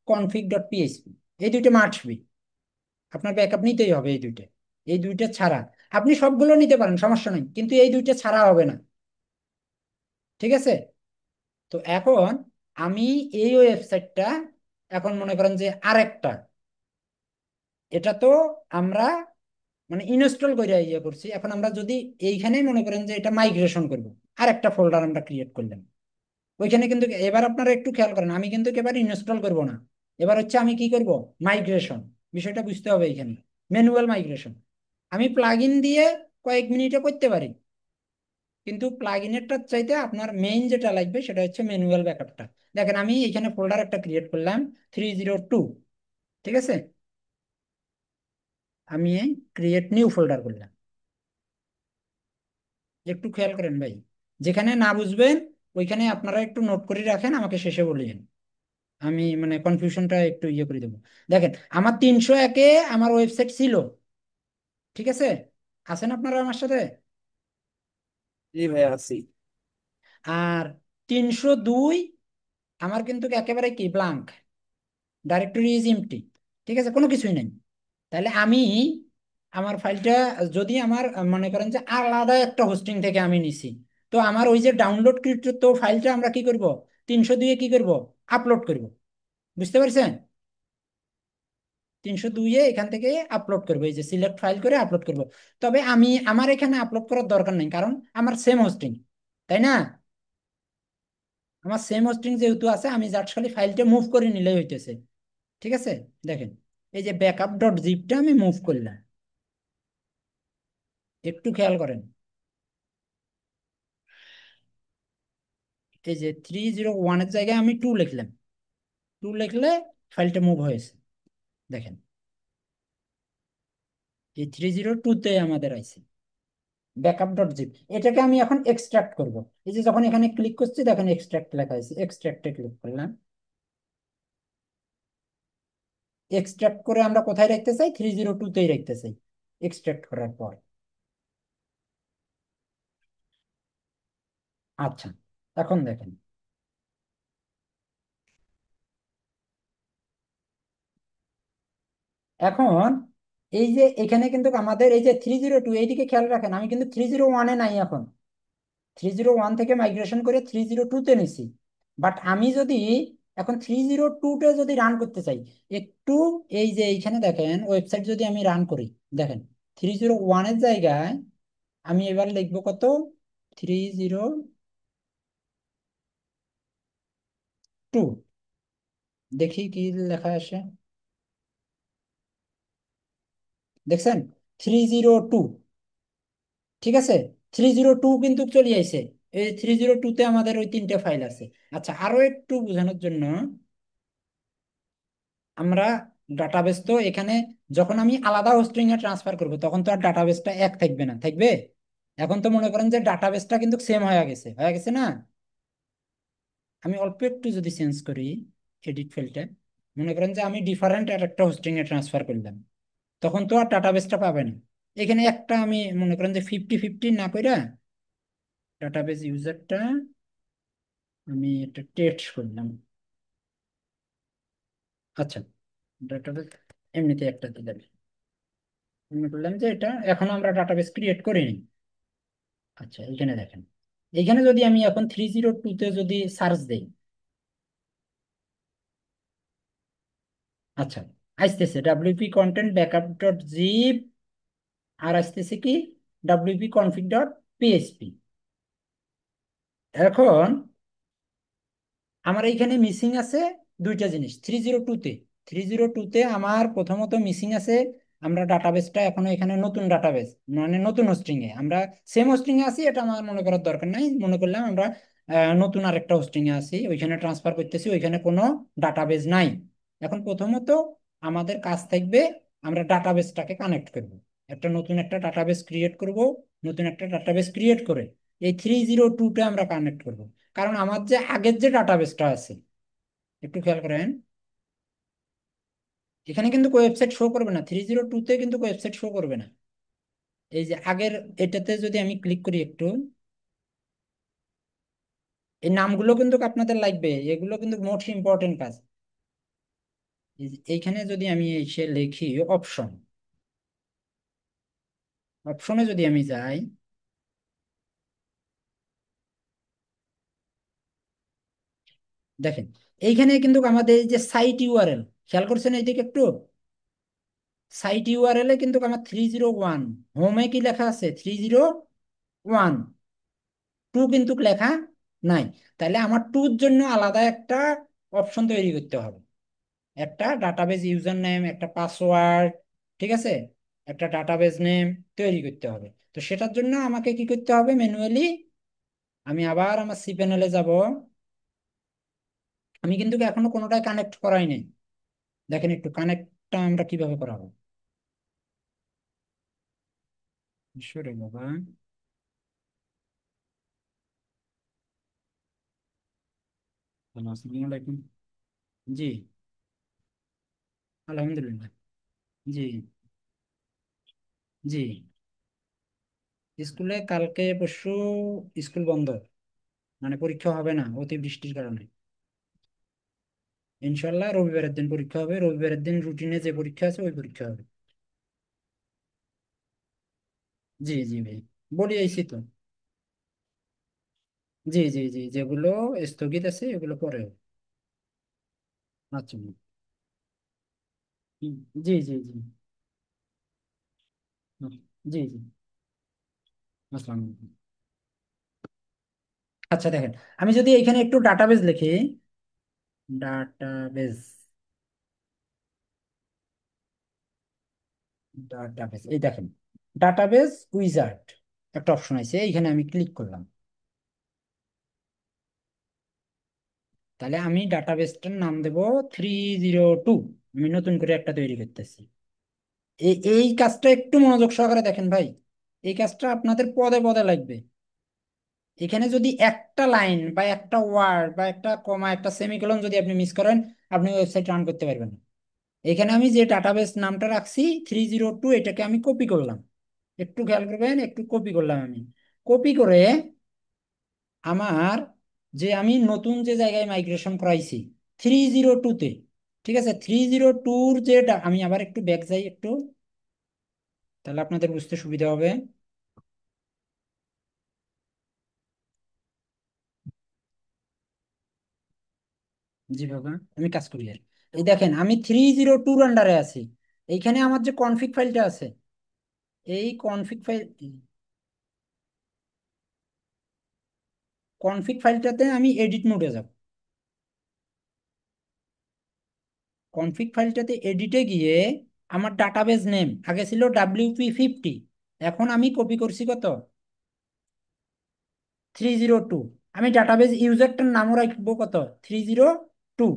config.php, এই দুইটা মাস্ট বি, আপনার ব্যাকআপ নিতেই হবে এই দুইটা। এই দুইটা ছাড়া আপনি সবগুলো নিতে পারেন, সমস্যা নেই, কিন্তু এই দুইটা ছাড়া হবে না, ঠিক আছে। তো এখন আমি এই ওয়েবসাইটটা, এখন মনে করেন যে আরেকটা, এটা তো আমরা মানে ইনস্টল করে ইয়ে করছি, এখন আমরা যদি এইখানেই মনে করেন যে এটা মাইগ্রেশন করব, আরেকটা ফোল্ডার আমরা ক্রিয়েট করলাম ওইখানে, কিন্তু এবার আপনারা একটু খেয়াল করেন, আমি কিন্তু এবার ইনস্টল করব না, এবার হচ্ছে আমি কি করব, মাইগ্রেশন, বিষয়টা বুঝতে হবে এখানে, ম্যানুয়াল মাইগ্রেশন। আমি প্লাগ ইন দিয়ে কয়েক মিনিটে করতে পারি, কিন্তু প্লাগ ইনেরটার চাইতে আপনার মেইন যেটা লাগবে সেটা হচ্ছে ম্যানুয়াল ব্যাকআপটা। দেখেন আমি এখানে ফোল্ডার একটা ক্রিয়েট করলাম 302, ঠিক আছে, আমি ক্রিয়েট নিউ ফোল্ডার করলাম। একটু খেয়াল করেন ভাই, যেখানে না বুঝবেন ওইখানে আপনারা একটু নোট করে রাখেন, আমাকে শেষে বলিয়েন, আমি মানে কনফিউশনটা একটু ইয়ে করে দেবো। দেখেন আমার 301-এ আমার ওয়েবসাইট ছিল, ঠিক আছে, আছেন আপনারা আমার সাথে। জি ভাই আছি। আর 302 আমার কিন্তু একেবারে কি ব্লাঙ্ক, ডাইরেক্টরি ইজ এমটি, ঠিক আছে, কোনো কিছুই নেই। তাহলে আমি আমার ফাইলটা যদি আমার মনে করেন যে আলাদা একটা হোস্টিং থেকে আমি নিছি, তো আমার ওই যে ডাউনলোড কৃত ফাইলটা আমরা কি করব, 302-এ কি করব, আপলোড করব, বুঝতে পারছেন, 302-এ এখান থেকে আপলোড করবো, এই যে সিলেক্ট ফাইল করে আপলোড করব। তবে আমি আমার এখানে আপলোড করার দরকার নেই, কারণ আমার সেম হোস্টিং, তাই না, আমার সেম হোস্টিং যেহেতু আছে, আমি জাস্ট খালি ফাইলটা মুভ করে নিলেই হইতেছে, ঠিক আছে। দেখেন এই যে ব্যাকআপ.জিপটা আমি মুভ করলাম, একটু খেয়াল করেন, এই যে 301-এর জায়গায় আমি 2 লিখলাম, 2 লিখলে ফাইলটা মুভ হয়েছে, দেখেন এই 302-তে আমাদের আছে ব্যাকআপ.জিপ। এটাকে আমি এখন এক্সট্রাক্ট করব, এই যে যখন এখানে ক্লিক করছি দেখেন এক্সট্রাক্ট লেখা আছে, এক্সট্রাক্টে ক্লিক করলাম, এক্সট্রাক্ট করে আমরা কোথায় রাখতে চাই, 302-তেই রাখতে চাই। এক্সট্রাক্ট করার পর আচ্ছা, এখন দেখেন, এখন এই যে এখানে কিন্তু আমাদের এই যে 302, এইদিকে খেয়াল রাখেন, আমি কিন্তু 301-এ নাই এখন, 301 থেকে মাইগ্রেশন করে 302-তে নিছি। বাট আমি যদি এখন 302-তে যদি রান করতে চাই, একটু এই যে এইখানে দেখেন ওয়েবসাইট যদি আমি রান করি, দেখেন 301-এর জায়গায় আমি এবার লিখবো কত, 302, দেখি কি লেখা আসে, দেখছেন 302, ঠিক আছে, 302 কিন্তু চলে আইছে, এই 302-তে আমাদের ওই 3টে ফাইল আছে। আচ্ছা আরো একটু বোঝানোর জন্য, আমরা ডাটাবেস তো এখানে যখন আমি আলাদা হোস্টিং এ ট্রান্সফার করব তখন তো আর ডাটাবেসটা এক থাকবে না, থাকবে, এখন তো মনে করেন যে ডাটাবেসটা কিন্তু সেম হয়ে গেছে না। আমি অল্প একটু যদি চেঞ্জ করি এডিট ফিল্ডে, মনে করেন যে আমি ডিফারেন্ট আর একটা হোস্টিং এ ট্রান্সফার করলাম, তখন তো আর ডাটাবেসটা পাবে না। এখানে একটা আমি মনে করেন যে 50-50 না কইরা ডাটাবেস ইউজারটা আমি একটা টেস্ট করলাম, আচ্ছা ডাটাবেস এমনিতে একটা দিলাম, মনে করলাম যে এটা এখন আমরা ডাটাবেস ক্রিয়েট করিনি। আচ্ছা এখানে দেখেন, এখানে যদি আমি এখন 302-তে যদি সার্চ দেই, আচ্ছা আসতেছে ডাব্লিউপি কন্টেন্ট ব্যাকআপ.জিপ, আর আসতেছে কি wp-config.php। এখন আমার এইখানে মিসিং আছে দুইটা জিনিস 302-তে, 302-তে আমার প্রথমত মিসিং আছে, আমরা ডাটাবেসটা এখনো এখানে নতুন ডাটাবেস, মানে নতুন হোস্টিং এ আমরা সেম হোস্টিং এ আছি, এটা আমার মনে করার দরকার নাই। মনে করলাম আমরা নতুন আরেকটা হোস্টিং এ আছি, ওইখানে ট্রান্সফার করতেছি, ওইখানে কোনো ডাটাবেস নাই। এখন প্রথমত আমাদের কাজ থাকবে, আমরা ডাটাবেসটাকে কানেক্ট করব, একটা ডাটাবেস ক্রিয়েট করব। নতুন একটা ডাটাবেস ক্রিয়েট করে এই 302-তে আমরা কানেক্ট করব। কারণ আমার যে আগের যে ডাটাবেসটা আছে, একটু খেয়াল করেন, এখানে কিন্তু ওয়েবসাইট শো করবে না, 302-তে কিন্তু ওয়েবসাইট শো করবে না। এই যে আগের এটাতে যদি আমি ক্লিক করি একটু, এই নামগুলো কিন্তু আপনাদের লাগবে, এগুলো কিন্তু মোস্ট ইম্পর্টেন্ট কাজ। এইখানে যদি আমি এসে লিখি অপশন, অপশনে যদি আমি যাই, দেখেন এইখানে কিন্তু আমাদের এই যে সাইট ইউআরএল, খেয়াল করছেন এইদিকে একটু, সাইট ইউআরএল এ কিন্তু আমার 301, হোমে কি লেখা আছে 301, টু কিন্তু লেখা নাই। তাহলে আমার টুর জন্য আলাদা একটা অপশন তৈরি করতে হবে, একটা ডাটাবেজ ইউজার নেম, একটা পাসওয়ার্ড, ঠিক আছে, একটা ডাটাবেজ নেম তৈরি করতে হবে। তো সেটার জন্য আমাকে কি করতে হবে, ম্যানুয়ালি আমি আবার আমার সি প্যানেলে যাব। আমি কিন্তু এখনো কোনোটাই কানেক্ট করাই নাই। দেখেন একটু কানেক্টটা আমরা কিভাবে করাবো। ঈশ্বরে বাবা, হ্যালো, আসসালামু আলাইকুম। জি, আলহামদুলিল্লাহ। জি, জি, স্কুলে কালকে পরশু স্কুল বন্ধ, মানে পরীক্ষা হবে না অতিবৃষ্টির কারণে। ইনশাল্লাহ রবিবারের দিন পরীক্ষা হবে, রবিবারের দিন রুটিনে যে পরীক্ষা আছে ওই পরীক্ষা হবে। জি, জি ভাই, বলি আইছি তো। জি, জি, জি, যেগুলো স্থগিত আছে এগুলো পরে হবে। আচ্ছা ভাই। জি, জি, জি, জি, জি, আসসালামু আলাইকুম। আচ্ছা দেখেন, আমি যদি এখানে একটু ডাটাবেজ লিখি, ডাটাবেজ, ডাটাবেজ, এই দেখেন ডাটাবেজ উইজার্ড একটা অপশন আছে, এইখানে আমি ক্লিক করলাম। তাহলে আমি ডাটাবেসটার নাম দেব 302, আমি নতুন করে একটা তৈরি করতেছি। এই এই কাজটা একটু মনোযোগ সহকারে দেখেন ভাই, এই কাজটা আপনাদের পদে পদে লাগবে। এখানে যদি একটা লাইন বা একটা ওয়ার্ড বা একটা কমা একটা সেমিকোলন যদি আপনি মিস করেন, আপনি ওয়েবসাইট রান করতে পারবেন না। এখানে আমি যে ডাটাবেস নামটা রাখছি 302, এটাকে আমি কপি করলাম, একটু খেয়াল করবেন, একটু কপি করলাম আমি। কপি করে আমার যে আমি নতুন যে জায়গায় মাইগ্রেশন করাইছি 302-তে, ঠিক আছে, 302-র যে আমি আবার একটু ব্যাক যাই একটু, তাহলে আপনাদের বুঝতে সুবিধা হবে। জি বাবা, আমি কাজ করি আর এই দেখেন আমি 302-র আন্ডারে আছি। এইখানে আমার যে কনফিগ ফাইলটা আছে, এই কনফিগ ফাইলটাতে আমি এডিট মোডে যাব। কনফিগ ফাইলটাতে এডিটে গিয়ে আমার ডাটাবেজ নেম আগে ছিল WP50, এখন আমি কপি করছি কত 302। আমি ডাটাবেজ ইউজারটার নামও রাখবো কত 302,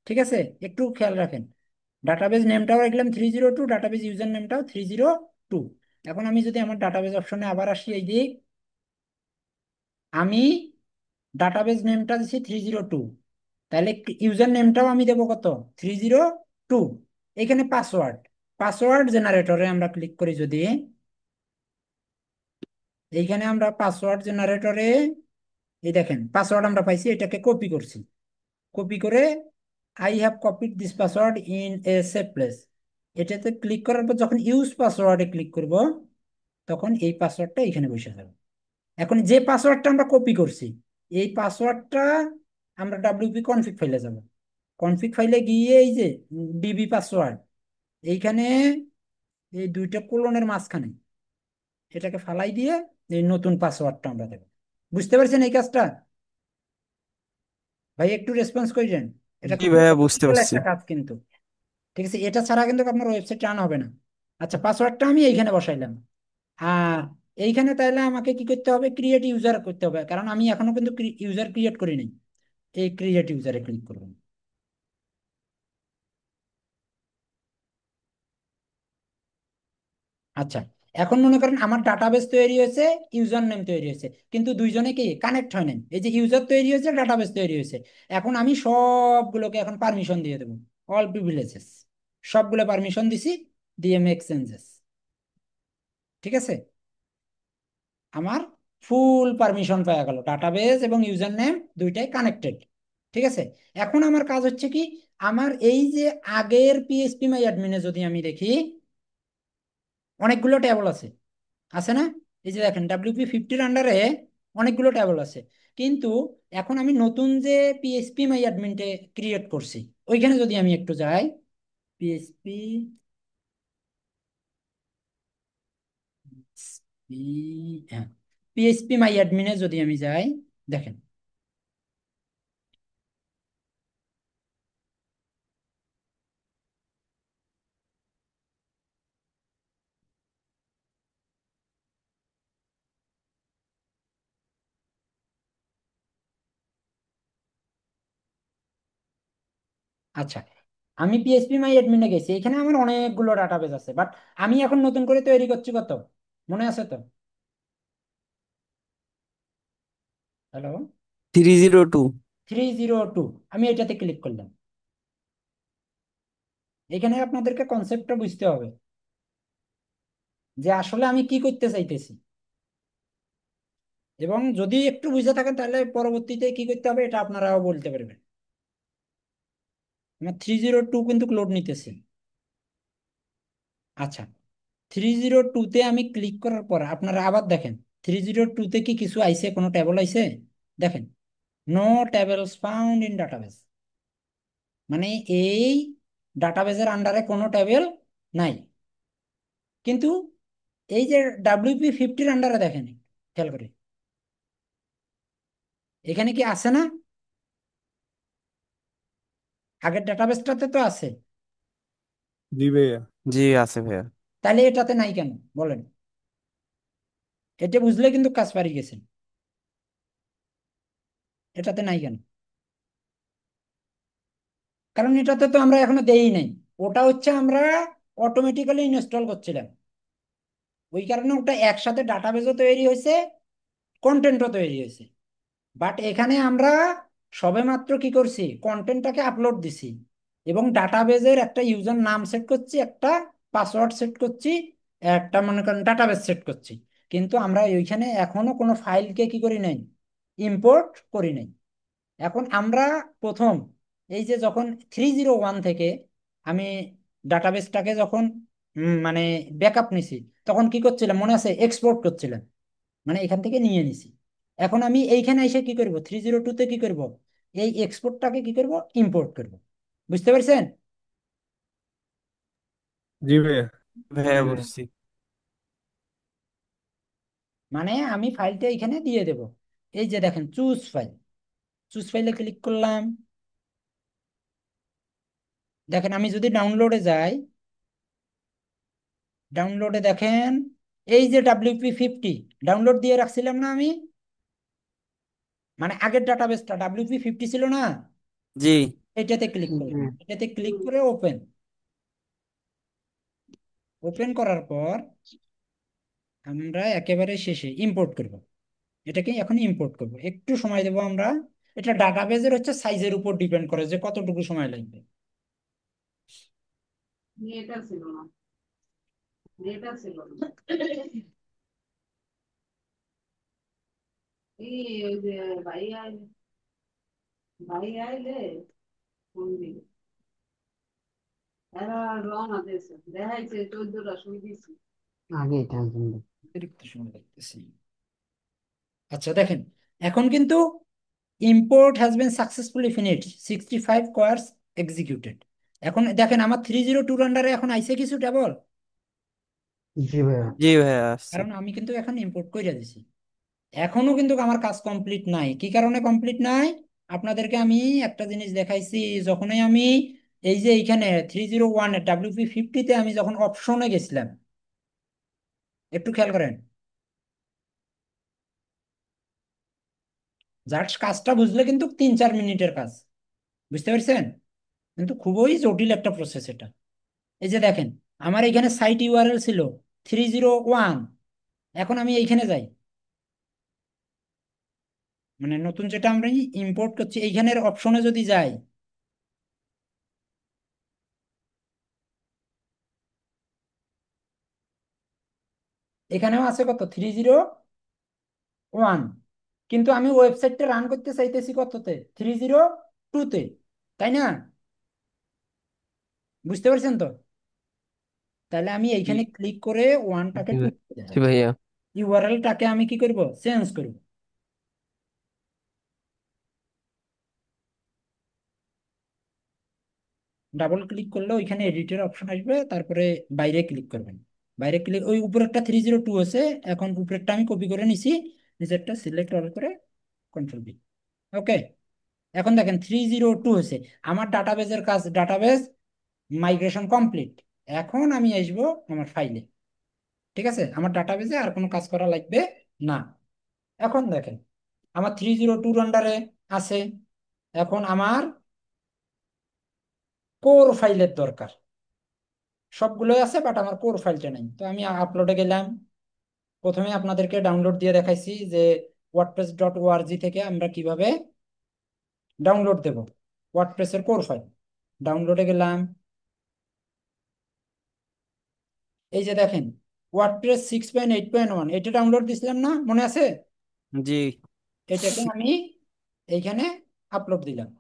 ঠিক আছে, একটু খেয়াল রাখেন। ডাটাবেজ নেমটাও রাখলাম 302, ডাটাবেজ ইউজার নেমটাও 302। এখন আমি যদি আমার ডাটাবেজ অপশনে আবার আসি, এই দিক আমি ডাটাবেজ নেমটা দিচ্ছি 302, তাহলে ইউজার নেমটাও আমি দেবো কত 302। এখানে পাসওয়ার্ড, পাসওয়ার্ড জেনারেটরে আমরা ক্লিক করি যদি, এইখানে আমরা পাসওয়ার্ড জেনারেটরে এই দেখেন পাসওয়ার্ড আমরা পাইছি, এটাকে কপি করছি। কপি করে I have copied this password in a safe place, এটাতে ক্লিক করার পর যখন ইউজ পাসওয়ার্ডে ক্লিক করব, তখন এই পাসওয়ার্ডটা এখানে বসে যাবে। এখন যে পাসওয়ার্ডটা আমরা কপি করছি, এই পাসওয়ার্ডটা আমরা ডাব্লিউপি কনফিগ ফাইলে যাব। কনফিগ ফাইলে গিয়ে এই যে ডিবি পাসওয়ার্ড, এইখানে এই দুইটা কোলনের মাঝখানে এটাকে ফালাই দিয়ে এই নতুন পাসওয়ার্ডটা আমরা দেবো। বুঝতে পারছেন এই কাজটা? ভাই একটু রেসপন্স করেন, এটা জি খুবই ভাইয়া বুঝতে ক্রিটিক্যাল পারছি। একটা কাজ কিন্তু। ঠিক আছে, এটা ছাড়া কিন্তু আপনার ওয়েবসাইট রান হবে না। আচ্ছা, পাসওয়ার্ডটা আমি এইখানে বসাইলাম। আর এইখানে তাহলে আমাকে কি করতে হবে, ক্রিয়েট ইউজার করতে হবে, কারণ আমি এখনো কিন্তু ইউজার ক্রিয়েট করি নাই। এই ক্রিয়েট ইউজারে ক্লিক করবেন। আচ্ছা, এখন মনে করেন আমার ডাটাবেস তৈরি হয়েছে, ইউজার নেম তৈরি হয়েছে, কিন্তু দুইজনে কি কানেক্ট হয় নাই। এই যে ইউজার তৈরি হয়েছে, ডাটাবেস তৈরি হয়েছে, এখন আমি সবগুলোকে এখন পারমিশন দিয়ে দেবো। অল প্রিভিলেজেস, সবগুলো পারমিশন দিছি, দিয়ে মেক চেঞ্জেস। ঠিক আছে, আমার ফুল পারমিশন পাওয়া গেল, ডাটাবেস এবং ইউজার নেম দুইটাই কানেক্টেড। ঠিক আছে, এখন আমার কাজ হচ্ছে কি, আমার এই যে আগের পিএইচপি মাই অ্যাডমিনে যদি আমি দেখি, অনেকগুলো টেবল আছে, আছে না? এই যে দেখেন WP50 আন্ডারে অনেকগুলো টেবল আছে, কিন্তু এখন আমি নতুন যে পিএইচপি মাই অ্যাডমিনটে ক্রিয়েট করছি, ওইখানে যদি আমি একটু যাই, পিএইচপি হ্যাঁ, পিএইচপি মাই অ্যাডমিনে যদি আমি যাই, দেখেন। আচ্ছা, আমি পিএইচপি মাই অ্যাডমিনে গেছি, এখানে আমার অনেকগুলো ডাটাবেস আছে, বাট আমি এখন নতুন করে তৈরি করছি কত, মনে আছে তো? হ্যালো? 302। 302। আমি এটাতে ক্লিক করলাম। এখানে আপনাদেরকে কনসেপ্টটা বুঝতে হবে যে আসলে আমি কি করতে চাইতেছি, এবং যদি একটু বুঝে থাকেন তাহলে পরবর্তীতে কি করতে হবে এটা আপনারাও বলতে পারবেন। আমার 302 কিন্তু লোড নিতেছে। আচ্ছা, 302-তে আমি ক্লিক করার পর আপনারা আবার দেখেন, 302-তে কি কিছু আইছে, কোনো টেবল আইছে? দেখেন, no tables found in database, মানে এই ডাটাবেসের আন্ডারে কোনো টেবিল নাই। কিন্তু এই যে WP50-র আন্ডারে দেখেন, খেয়াল করে, এখানে কি আছে না? আগের ডাটাবেসটাতে তো আছে। জি ভাইয়া। জি আছে ভাইয়া। তাহলে এটাতে নাই কেন বলেন? এটা বুঝলে কিন্তু কাজ পারি গেছেন। এটাতে নাই কেন? কারণ এটাতে তো আমরা এখনো দেই নাই। ওটা হচ্ছে আমরা অটোমেটিক্যালি ইনস্টল করছিলাম, ওই কারণে ওটা একসাথে ডাটাবেসও তৈরি হয়েছে, কন্টেন্টও তৈরি হয়েছে। বাট এখানে আমরা সবেমাত্র কি করছি, কন্টেন্টটাকে আপলোড দিছি, এবং ডাটাবেজের একটা ইউজার নাম সেট করছি, একটা পাসওয়ার্ড সেট করছি, একটা মনে করেন ডাটাবেস সেট করছি। কিন্তু আমরা ওইখানে এখনো কোনো ফাইলকে কি করি নাই, ইম্পোর্ট করি নাই। এখন আমরা প্রথম এই যে যখন 301 থেকে আমি ডাটাবেসটাকে যখন মানে ব্যাকআপ নিছি, তখন কি করছিলাম মনে আছে, এক্সপোর্ট করছিলাম, মানে এখান থেকে নিয়ে নিছি। এখন আমি এইখানে এসে কি করব, 302-তে কি করব, এই এক্সপোর্টটাকে কি করব, ইম্পোর্ট করব। বুঝতে পারছেন? জি ভাইয়া। ভাইয়া বুঝছি। মানে আমি ফাইলটা এখানে দিয়ে দেব। এই যে দেখেন, চুজ ফাইল, চুজ ফাইলে ক্লিক করলাম। দেখেন, আমি যদি ডাউনলোডে যাই, ডাউনলোডে দেখেন, এই যে WP50 ডাউনলোড দিয়ে রাখছিলাম না আমি, মানে আগের ডাটাবেসটা WP50 ছিল না, জি। এটাতে ক্লিক করলাম, হুম। এটাতে ক্লিক করে ওপেন। ওপেন করার পর আমরা একেবারে শেষে ইম্পোর্ট করব, এটাকে এখন ইম্পোর্ট করব, একটু সময় দেবো আমরা। এটা ডাটাবেজের হচ্ছে সাইজের উপর ডিপেন্ড করে যে কতটুকু সময় লাগবে। নেটটা ছিল না, নেটটা ছিল না। এই ওই যে ভাই আইলে, ভাই আইলে ফোন দিল। এরা রওনা দিয়েছে, দেখাইছে 14টা শুই দিছি। আগে টেনশন নেই। অতিরিক্ত সময় লাগতেছে। আচ্ছা দেখেন, এখন কিন্তু import has been successfully finished, 65 quartz executed. এখন দেখেন আমার 302 আন্ডারে এখন আইছে কিছু টেবল, জি ভাইয়া। জি ভাইয়া আসছে। কারণ আমি কিন্তু এখন ইম্পোর্ট করে দিছি। এখনো কিন্তু আমার কাজ কমপ্লিট নাই। কি কারণে কমপ্লিট নাই? আপনাদেরকে আমি একটা জিনিস দেখাইছি, যখনই আমি এই যে এইখানে 301 এর WP50 তে আমি যখন অপশনে গেছিলাম, একটু খেয়াল করেন, জাস্ট কাজটা বুঝলে কিন্তু 3-4 মিনিটের কাজ, বুঝতে পারছেন? কিন্তু খুবই জটিল একটা প্রসেস এটা। এই যে দেখেন, আমার এখানে সাইট ইউআরএল ছিল 301, এখন আমি এইখানে যাই, মানে নতুন যেটা আমরা ইম্পোর্ট করছি এইখানের অপশনে যদি যাই, এখানেও আছে কত 301, কিন্তু আমি ওয়েবসাইটটা রান করতে চাইতেছি কততে, 302-তে, তাই না? বুঝতে পারছেন তো? তাহলে আমি জি এইখানে ক্লিক করে ওয়ানটাকে জি ভাই, জি টু, ভাইয়া। ইউআরএলটাকে আমি কি করব, চেঞ্জ করব। ডাবল ক্লিক করলে ওইখানে এডিটের অপশন আসবে, তারপরে বাইরে ক্লিক করবেন। বাইরে ক্লিক, ওই উপরেরটা 302 আছে, এখন উপরেরটা আমি কপি করে নিছি, নিচেরটা সিলেক্ট অল করে কন্ট্রোল V। ওকে, এখন দেখেন 302 হয়েছে। আমার ডাটাবেজের কাজ, ডাটাবেজ মাইগ্রেশন কমপ্লিট। এখন আমি আসবো আমার ফাইলে, ঠিক আছে? আমার ডাটাবেজে আর কোনো কাজ করা লাগবে না। এখন দেখেন, আমার 302 আন্ডারে আছে। এখন আমার কোর ফাইলের দরকার, সবগুলোই আছে বাট আমার কোর ফাইলটা নেই, তো আমি আপলোডে গেলাম। প্রথমে আপনাদেরকে ডাউনলোড দিয়ে দেখাইছি যে wordpress.org থেকে আমরা কিভাবে ডাউনলোড দেব ওয়ার্ডপ্রেসের কোর ফাইল। ডাউনলোডে গেলাম, এই যে দেখেন ওয়ার্ডপ্রেস 6.8.1 এটা ডাউনলোড দিছিলাম না, মনে আছে? জি এটাকে আমি এইখানে আপলোড দিলাম।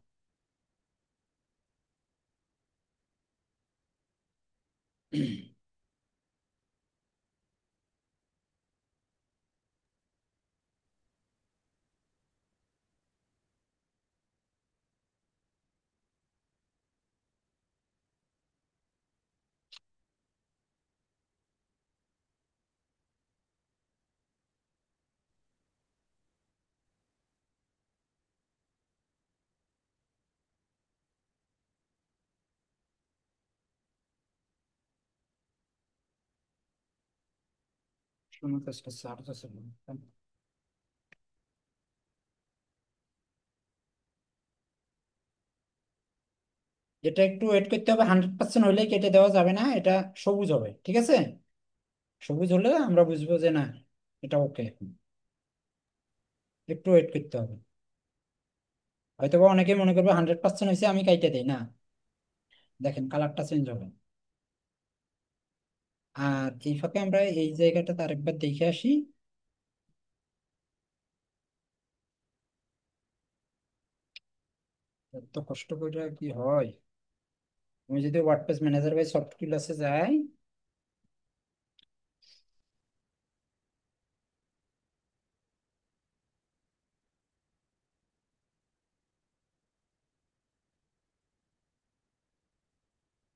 শোনো কাজটা চার্জ আছে না। এটা একটু ওয়েট করতে হবে, 100% হইলে কেটে দেওয়া যাবে না, এটা সবুজ হবে, ঠিক আছে? সবুজ হলে আমরা বুঝবো যে না, এটা ওকে। একটু ওয়েট করতে হবে, হয়তো বা অনেকে মনে করবে 100% হয়েছে আমি কাইটে দেই না। দেখেন কালারটা চেঞ্জ হবে। আর এই ফাঁকে আমরা এই জায়গাটাতে আরেকবার দেখে আসি। এত কষ্ট করে কি হয়? আমি যদি ওয়ার্ডপ্রেস ম্যানেজার বাই সফট ক্লাসে যাই,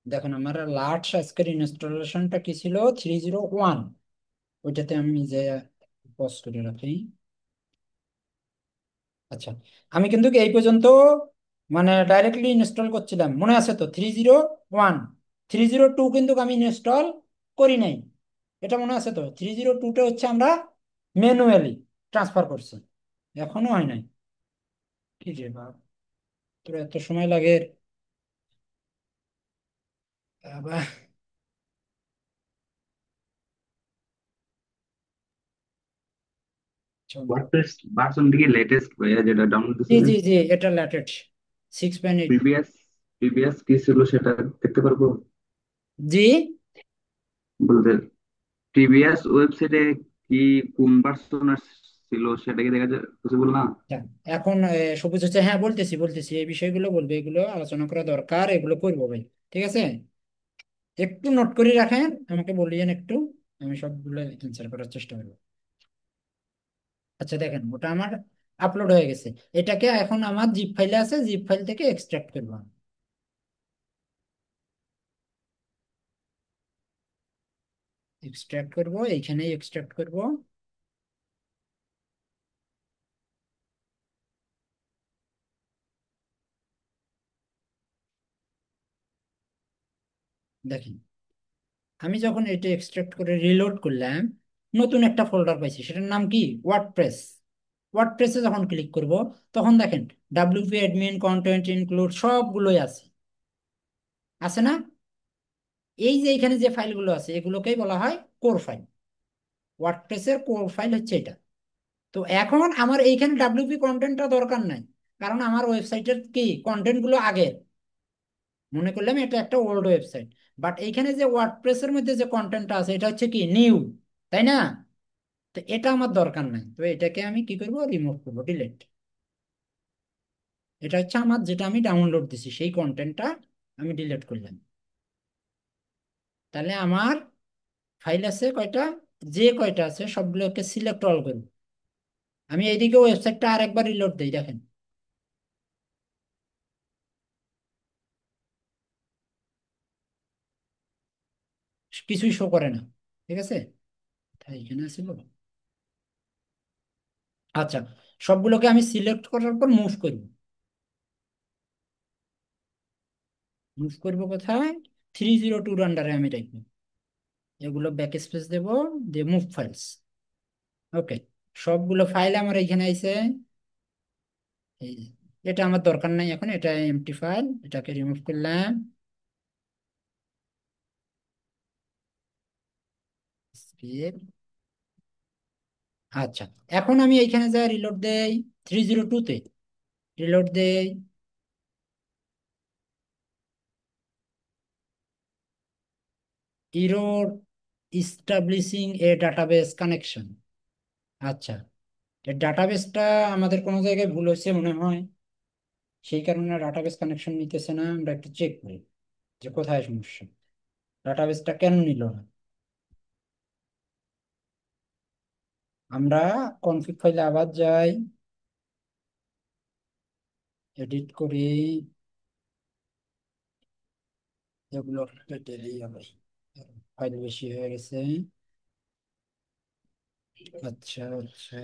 দেখেন আমার লাস্ট আজকের ইনস্টলেশনটা কি ছিল, 301। ওইটাতে আমি যে পজ করে রাখি। আচ্ছা, আমি কিন্তু এই পর্যন্ত মানে ডাইরেক্টলি ইনস্টল করছিলাম, মনে আছে তো? 301, 302 কিন্তু আমি ইনস্টল করি নাই, এটা মনে আছে তো? 302টা হচ্ছে আমরা ম্যানুয়ালি ট্রান্সফার করছি, এখনো হয় নাই। কি রে বাপ, তোর এত সময় লাগে? আবার চল। ওয়ার্ডপ্রেস ভার্সন কি লেটেস্ট ভাইয়া যেটা ডাউনলোড জি দিছিলেন? জি জি, এটা লেটেস্ট 6.8। প্রিভিয়াস প্রিভিয়াস কি ছিল সেটা দেখতে পারবো জি, বলতে? প্রিভিয়াস ওয়েবসাইটে কি কোন ভার্সন ছিল সেটা কি দেখা যায় পসিবল না? আচ্ছা, এখন সবুজ হচ্ছে, হ্যাঁ বলতেছি বলতেছি, এই বিষয়গুলো বলবে, এগুলো আলোচনা করা দরকার, এগুলো করবো ভাই, ঠিক আছে? একটু নোট করে রাখেন, আমাকে বলিয়েন একটু, আমি সবগুলো অ্যান্সার করার চেষ্টা করবো। আচ্ছা দেখেন, ওটা আমার আপলোড হয়ে গেছে। এটাকে এখন আমার জিপ ফাইলে আছে, জিপ ফাইল থেকে এক্সট্রাক্ট করবো আমি। এক্সট্রাক্ট করবো, এইখানেই এক্সট্রাক্ট করবো। দেখেন, আমি যখন এটা এক্সট্রাক্ট করে রিলোড করলাম, নতুন একটা ফোল্ডার পাইছি, সেটার নাম কি? ওয়ার্ডপ্রেস। ওয়ার্ডপ্রেসে যখন ক্লিক করব, তখন দেখেন ডাব্লিউপি অ্যাডমিন, কন্টেন্ট ইনক্লুড সবগুলোই আছে, আছে না? এই যে এখানে যে ফাইলগুলো আছে, এগুলোকেই বলা হয় কোর ফাইল। ওয়ার্ডপ্রেসের কোর ফাইল হচ্ছে এটা। তো এখন আমার এইখানে ডাব্লিউপি কন্টেন্টটা দরকার নাই, কারণ আমার ওয়েবসাইটের কি কন্টেন্ট গুলো আগের। মনে করলাম এটা একটা ওল্ড ওয়েবসাইট, বাট এইখানে যে ওয়ার্ডপ্রেসের মধ্যে যে কন্টেন্টটা আছে, এটা হচ্ছে কি নিউ, তাই না? তো এটা আমার দরকার নাই, তো এটাকে আমি কি করব? রিমুভ করবো, ডিলিট। এটা হচ্ছে আমার যেটা আমি ডাউনলোড দিছি, সেই কন্টেন্টটা আমি ডিলিট করলাম। তাহলে আমার ফাইল আছে কয়টা? যে কয়টা আছে সবগুলোকে সিলেক্ট অল করব। আমি এইদিকে ওয়েবসাইটটা আরেকবার রিলোড দিই, দেখেন কিছুই শো করে না। ঠিক আছে, তাই এখানে আসিল। আচ্ছা, সবগুলোকে আমি সিলেক্ট করার পর মুভ করব। মুভ করব কোথায়? 302 আন্ডারে আমি রাখবো। এগুলো ব্যাক স্পেস দেব, দিয়ে মুভ ফাইলস। ওকে, সবগুলো ফাইল আমার এখানে আইছে। এই যে, এটা আমার দরকার নাই এখন, এটা এমটি ফাইল, এটাকে রিমুভ করলাম। Escape। আচ্ছা, এখন আমি এইখানে যা রিলোড দেই, 302-তে রিলোড দেই, ইরোর ইস্টাবলিশিং এ ডাটাবেস কানেকশন। আচ্ছা, এই ডাটাবেসটা আমাদের কোনো জায়গায় ভুল হয়েছে মনে হয়, সেই কারণে ডাটাবেস কানেকশন নিতেছে না। আমরা একটু চেক করি যে কোথায় সমস্যা, ডাটাবেসটা কেন নিল না। আমরা কনফিগ ফাইলে আবার যাই, এডিট করি, এগুলো কেটে দিই আবার, ফাইল বেশি হয়ে গেছে। আচ্ছা আচ্ছা,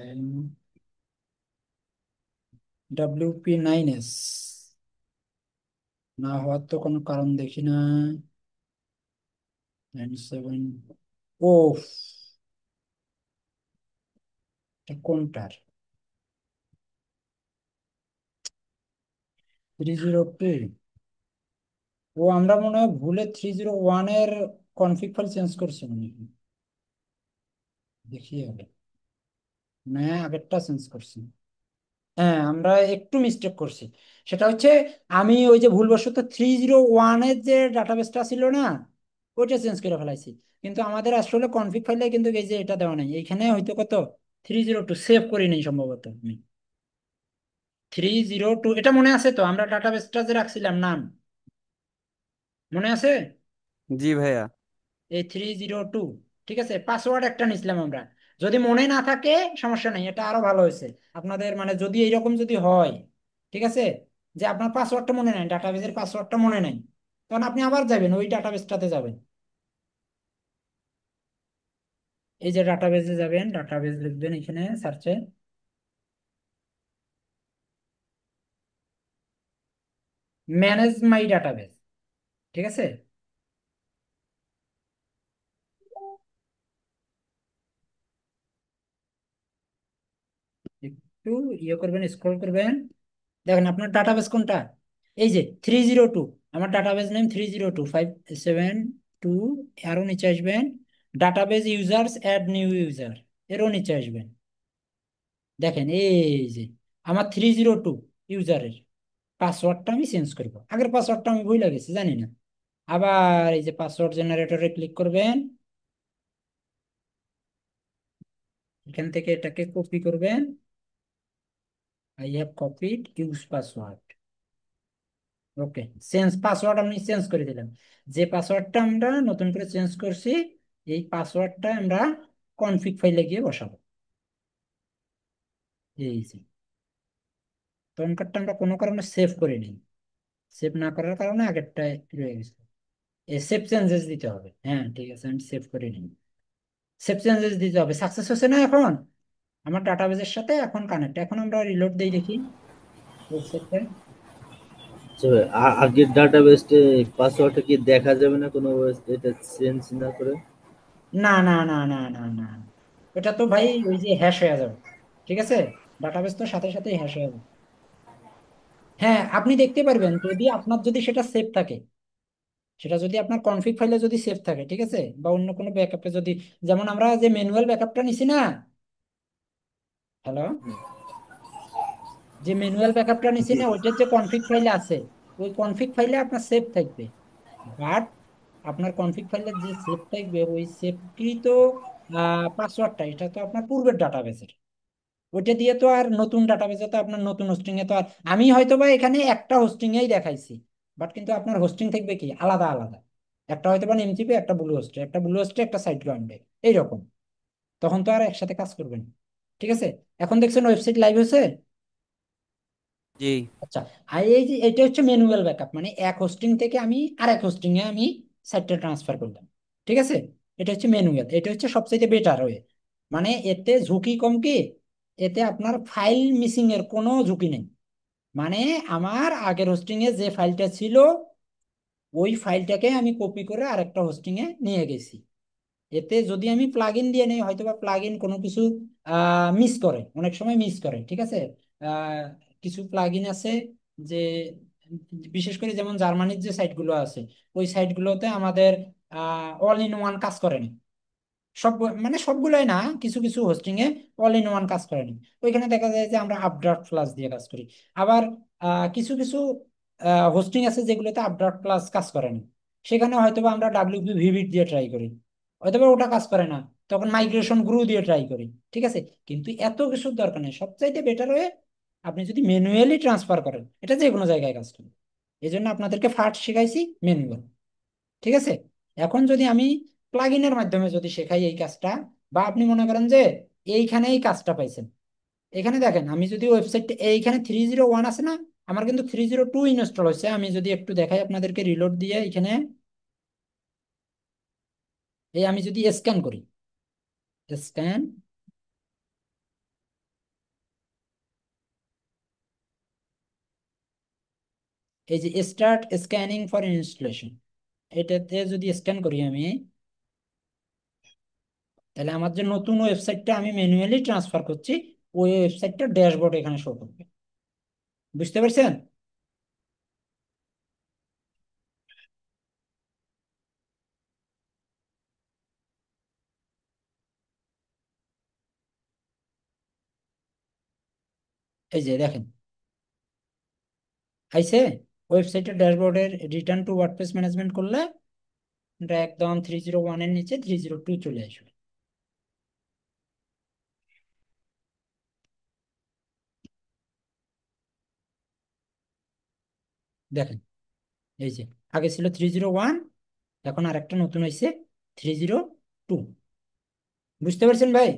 WP9S না হওয়ার তো কোনো কারণ দেখি না। 97, ও কোনটার? 302। ও আমরা মনে হয় ভুলে 301-এর কনফিগ ফাইল চেঞ্জ করছি মনে হয়। দেখি আগে, না আগেরটা চেঞ্জ করছি। হ্যাঁ, আমরা একটু মিস্টেক করছি। সেটা হচ্ছে, আমি ওই যে ভুলবশত 301-এর যে ডাটাবেসটা ছিল না, ওইটা চেঞ্জ করে ফেলাইছি। কিন্তু আমাদের আসলে কনফিগ ফাইলে কিন্তু এই যে এটা দেওয়া নাই, এইখানে হয়তো কত 302 সেভ করি নাই সম্ভবত আমি। 302 এটা মনে আছে তো, আমরা ডাটাবেসটা যে রাখছিলাম নাম, মনে আছে? জি ভাইয়া। এই 302, ঠিক আছে, পাসওয়ার্ড একটা নিছিলাম আমরা। যদি মনে না থাকে সমস্যা নেই, এটা আরো ভালো হয়েছে আপনাদের, মানে যদি এইরকম যদি হয়, ঠিক আছে, যে আপনার পাসওয়ার্ডটা মনে নাই, ডাটাবেজের পাসওয়ার্ডটা মনে নাই, তখন আপনি আবার যাবেন ওই ডাটাবেসটাতে যাবেন। এই যে ডাটাবেজে যাবেন, ডাটাবেজ লিখবেন এখানে সার্চে, ম্যানেজ মাই ডাটাবেজ, ঠিক আছে। একটু ইয়ে করবেন, স্ক্রল করবেন, দেখেন আপনার ডাটাবেস কোনটা। এই যে 302, আমার ডাটাবেস নেম 302 572। আরো নিচে আসবেন, database users add new user, এরও নিচে আসবেন। দেখেন এই যে আমার 302 ইউজারের পাসওয়ার্ডটা আমি চেঞ্জ করবো, আগের পাসওয়ার্ডটা আমি ভুলে গেছি, জানি না। আবার এই যে পাসওয়ার্ড জেনারেটরে ক্লিক করবেন, এখান থেকে এটাকে কপি করবেন। I have copied use password. Okay, change password আমি চেঞ্জ করে দিলাম। যে পাসওয়ার্ডটা আমরা নতুন করে চেঞ্জ করছি, এই পাসওয়ার্ডটা আমরা কনফিগ ফাইলে গিয়ে বসাবো। এই যে তখনকারটা আমরা কোনো কারণে সেভ করে নিই, সেভ না করার কারণে আগেরটা রয়ে গেছে। এই সেভ চেঞ্জেস দিতে হবে, হ্যাঁ ঠিক আছে, আমি সেভ করে নিই। সেভ চেঞ্জেস দিতে হবে, সাকসেস হচ্ছে না এখন আমার ডাটাবেজের সাথে এখন কানেক্ট। এখন আমরা রিলোড দেই দেখি ওয়েবসাইটটা। আচ্ছা ভাই, আগের ডাটাবেসে পাসওয়ার্ডটা কি দেখা যাবে না কোনো এটা চেঞ্জ না করে? না না না না না না, এটা তো ভাই ওই যে হ্যাশ হয়ে যাবে। ঠিক আছে, ডাটাবেস তো সাথে সাথে হ্যাশ হয়ে যাবে। হ্যাঁ, আপনি দেখতে পারবেন যদি আপনার যদি সেটা সেভ থাকে, সেটা যদি আপনার কনফিগ ফাইলে যদি সেভ থাকে, ঠিক আছে, বা অন্য কোনো ব্যাকআপে যদি, যেমন আমরা যে ম্যানুয়াল ব্যাকআপটা নিছি না, হ্যালো, যে ম্যানুয়াল ব্যাকআপটা নিছি জি। না, ওইটার যে কনফিগ ফাইলে আছে, ওই কনফিগ ফাইলে আপনার সেভ থাকবে। বাট আপনার কনফিগ ফাইলে যে সেভ থাকবে ওই সেভকৃত পাসওয়ার্ডটা, এটা তো আপনার পূর্বের ডাটাবেসের, ওইটা দিয়ে তো আর নতুন ডাটাবেসে তো আপনার নতুন হোস্টিং এ তো আর, আমি হয়তো বা এখানে একটা হোস্টিং এই দেখাইছি, বাট কিন্তু আপনার হোস্টিং থাকবে কি আলাদা আলাদা, একটা হয়তো বা নেমটিপে, একটা ব্লু হোস্টে, একটা ব্লু হোস্টে, একটা সাইড গ্রাউন্ডে, এইরকম। তখন তো আর একসাথে কাজ করবেন। ঠিক আছে, এখন দেখছেন ওয়েবসাইট লাইভ হয়েছে। জি আচ্ছা, আর এই যে এটা হচ্ছে ম্যানুয়াল ব্যাকআপ, মানে এক হোস্টিং থেকে আমি আরেক হোস্টিং এ আমি সাইটটা ট্রান্সফার করলাম। ঠিক আছে, এটা হচ্ছে ম্যানুয়াল, এটা হচ্ছে সবচাইতে বেটার ওয়ে। মানে এতে ঝুঁকি কম কি, এতে আপনার ফাইল মিসিং এর কোনো ঝুঁকি নেই। মানে আমার আগের হোস্টিং এ যে ফাইলটা ছিল, ওই ফাইলটাকে আমি কপি করে আরেকটা হোস্টিং এ নিয়ে গেছি। এতে যদি আমি প্লাগ ইন দিয়ে নেই, হয়তো বা প্লাগ ইন কোনো কিছু মিস করে, অনেক সময় মিস করে। ঠিক আছে, আহ, কিছু প্লাগ ইন আছে যে, বিশেষ করে যেমন জার্মানির যে সাইটগুলো আছে, ওই সাইটগুলোতে আমাদের অল ইন ওয়ান কাজ করে না। সব, মানে সবগুলোই না, কিছু কিছু hosting A all in one কাজ করে না। ওইখানে দেখা যায় যে আমরা আপড্রাফট প্লাস দিয়ে কাজ করি। আবার কিছু কিছু হোস্টিং আছে যেগুলোতে আপড্রাফট প্লাস কাজ করে না, সেখানে হয়তোবা আমরা ডাব্লিউপি ভিভিট দিয়ে ট্রাই করি, হয়তোবা ওটা কাজ করে না, তখন মাইগ্রেশন গ্রু দিয়ে ট্রাই করি। ঠিক আছে, কিন্তু এত কিছুর দরকার নেই, সবচাইতে বেটার হয়ে আপনি যদি ম্যানুয়ালি ট্রান্সফার করেন, এটা যে কোনো জায়গায় কাজ করে। এই জন্য আপনাদেরকে ফার্স্ট শিখাইছি ম্যানুয়াল। ঠিক আছে, এখন যদি আমি প্লাগইনের মাধ্যমে যদি শেখাই এই কাজটা, বা আপনি মনে করেন যে এইখানেই কাজটা পাইছেন, এখানে দেখেন আমি যদি ওয়েবসাইট, এইখানে 301 আছে না, আমার কিন্তু 302 ইনস্টল হয়েছে। আমি যদি একটু দেখাই আপনাদেরকে রিলোড দিয়ে, এখানে এই আমি যদি স্ক্যান করি, স্ক্যান, এই যে স্টার্ট স্ক্যানিং ফর ইনস্টলেশন, এটাতে যদি স্ক্যান করি আমি, তাহলে আমার যে নতুন ওয়েবসাইটটা আমি ম্যানুয়ালি ট্রান্সফার করছি, ওই ওয়েবসাইটটা ড্যাশবোর্ড এখানে শো করবে। বুঝতে পারছেন? এই যে দেখেন আইসে, ওয়েবসাইটের ড্যাশবোর্ডের রিটার্ন টু ওয়ার্ডপ্রেস ম্যানেজমেন্ট করলে এটা একদম 301 এর নিচে 302 চলে আসবে। দেখেন, এই যে আগে ছিল 301, এখন আর একটা নতুন হয়েছে 302। বুঝতে পারছেন ভাই?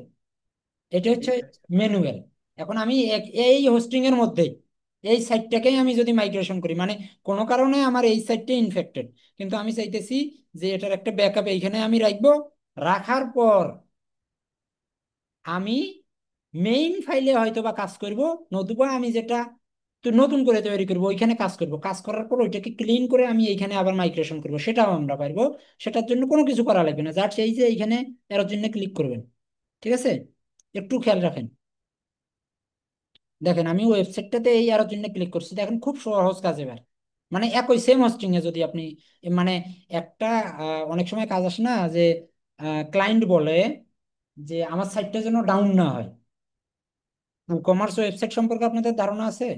এটা হচ্ছে ম্যানুয়াল। এখন আমি এই হোস্টিং এর মধ্যে এই সাইটটাকেই আমি যদি মাইগ্রেশন করি, মানে কোনো কারণে আমার এই সাইটটা ইনফেক্টেড, কিন্তু আমি চাইতেছি যে এটার একটা ব্যাকআপ এইখানে আমি রাখবো, রাখার পর আমি মেইন ফাইলে হয়তো বা কাজ করব, নতুবা আমি যেটা তো নতুন করে তৈরি করবো ওইখানে কাজ করব, কাজ করার পর ওইটাকে ক্লিন করে আমি এইখানে আবার মাইগ্রেশন করব, সেটাও আমরা পারবো। সেটার জন্য কোনো কিছু করা লাগবে না, জাস্ট এই যে এইখানে এর জন্য ক্লিক করবেন। ঠিক আছে, একটু খেয়াল রাখেন। দেখেন আমি ওয়েবসাইটটাতে এই এর জন্য ক্লিক করছি, দেখেন খুব সহজ কাজ এবার। মানে একই সেম হোস্টিং এ যদি আপনি মানে একটা অনেক সময় কাজ আসে না যে ক্লায়েন্ট বলে যে আমার সাইটটা যেন ডাউন না হয়। ই কমার্স ওয়েবসাইট সম্পর্কে আপনাদের ধারণা আছে?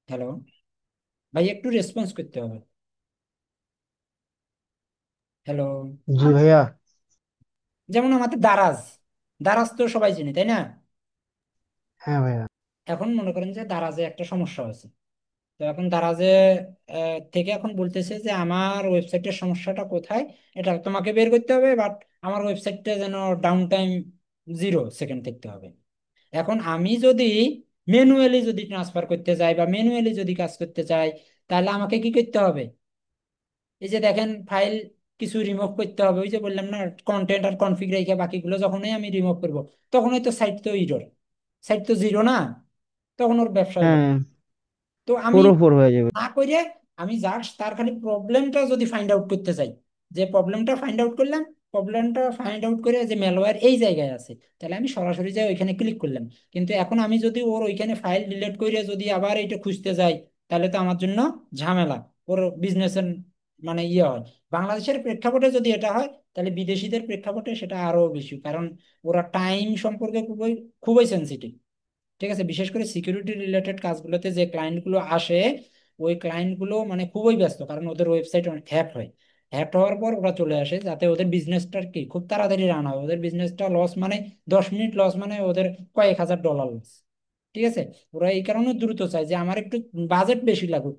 হ্যালো ভাই, একটু রেসপন্স করতে হবে। হ্যালো, জি ভাইয়া। যেমন আমাদের দারাজ, দারাজ তো সবাই চিনি তাই না? হ্যাঁ ভাইয়া। এখন মনে করেন যে দারাজে একটা সমস্যা আছে, তো এখন দারাজে থেকে এখন বলতেছে যে আমার ওয়েবসাইটের সমস্যাটা কোথায়, এটা তোমাকে বের করতে হবে, বাট আমার ওয়েবসাইটটা যেন ডাউন টাইম 0 সেকেন্ড থাকতে হবে। এখন আমি যদি ম্যানুয়ালি যদি ট্রান্সফার করতে চাই বা ম্যানুয়ালি যদি কাজ করতে চাই, তাহলে আমাকে কি করতে হবে? এই যে দেখেন ফাইল কিছু রিমুভ করতে হবে, ওই যে বললাম না, কন্টেন্ট আর কনফিগ রেখে বাকিগুলো যখনই আমি রিমুভ করব, তখনই তো সাইট তো ইরর। সাইট তো জিরো না, তখন ওর ব্যবসা হইলো। হ্যাঁ, তো আমি 404 হয়ে যাবে। না করে আমি জাস্ট তার খালি প্রবলেমটা যদি ফাইন্ড আউট করতে চাই, যে প্রবলেমটা ফাইন্ড আউট করলাম, প্রবলেমটা ফাইন্ড আউট করে যে ম্যালওয়্যার এই জায়গায় আছে, তাহলে আমি সরাসরি যাই ওইখানে ক্লিক করলাম। কিন্তু এখন আমি যদি ওর ওইখানে ফাইল ডিলিট করে যদি আবার এটা খুঁজতে যাই, তাহলে তো আমার জন্য ঝামেলা। ওর বিজনেসের মানে ইয়ে হয়। বাংলাদেশের প্রেক্ষাপটে যদি এটা হয়, তাহলে বিদেশিদের প্রেক্ষাপটে সেটা আরো বেশি, কারণ ওরা টাইম সম্পর্কে খুবই খুবই সেন্সিটিভ। ঠিক আছে, বিশেষ করে সিকিউরিটি রিলেটেড কাজগুলোতে যে ক্লায়েন্টগুলো আসে, ওই ক্লায়েন্টগুলো মানে খুবই ব্যস্ত, কারণ ওদের ওয়েবসাইট হ্যাক হয়। হ্যাক হওয়ার পর ওরা চলে আসে যাতে ওদের বিজনেসটা কি খুব তাড়াতাড়ি রান হয়। ওদের বিজনেসটা লস মানে 10 মিনিট লস মানে ওদের কয়েক হাজার ডলার লস। ঠিক আছে, ওরা এই কারণে দ্রুত চায় যে আমার একটু বাজেট বেশি লাগুক।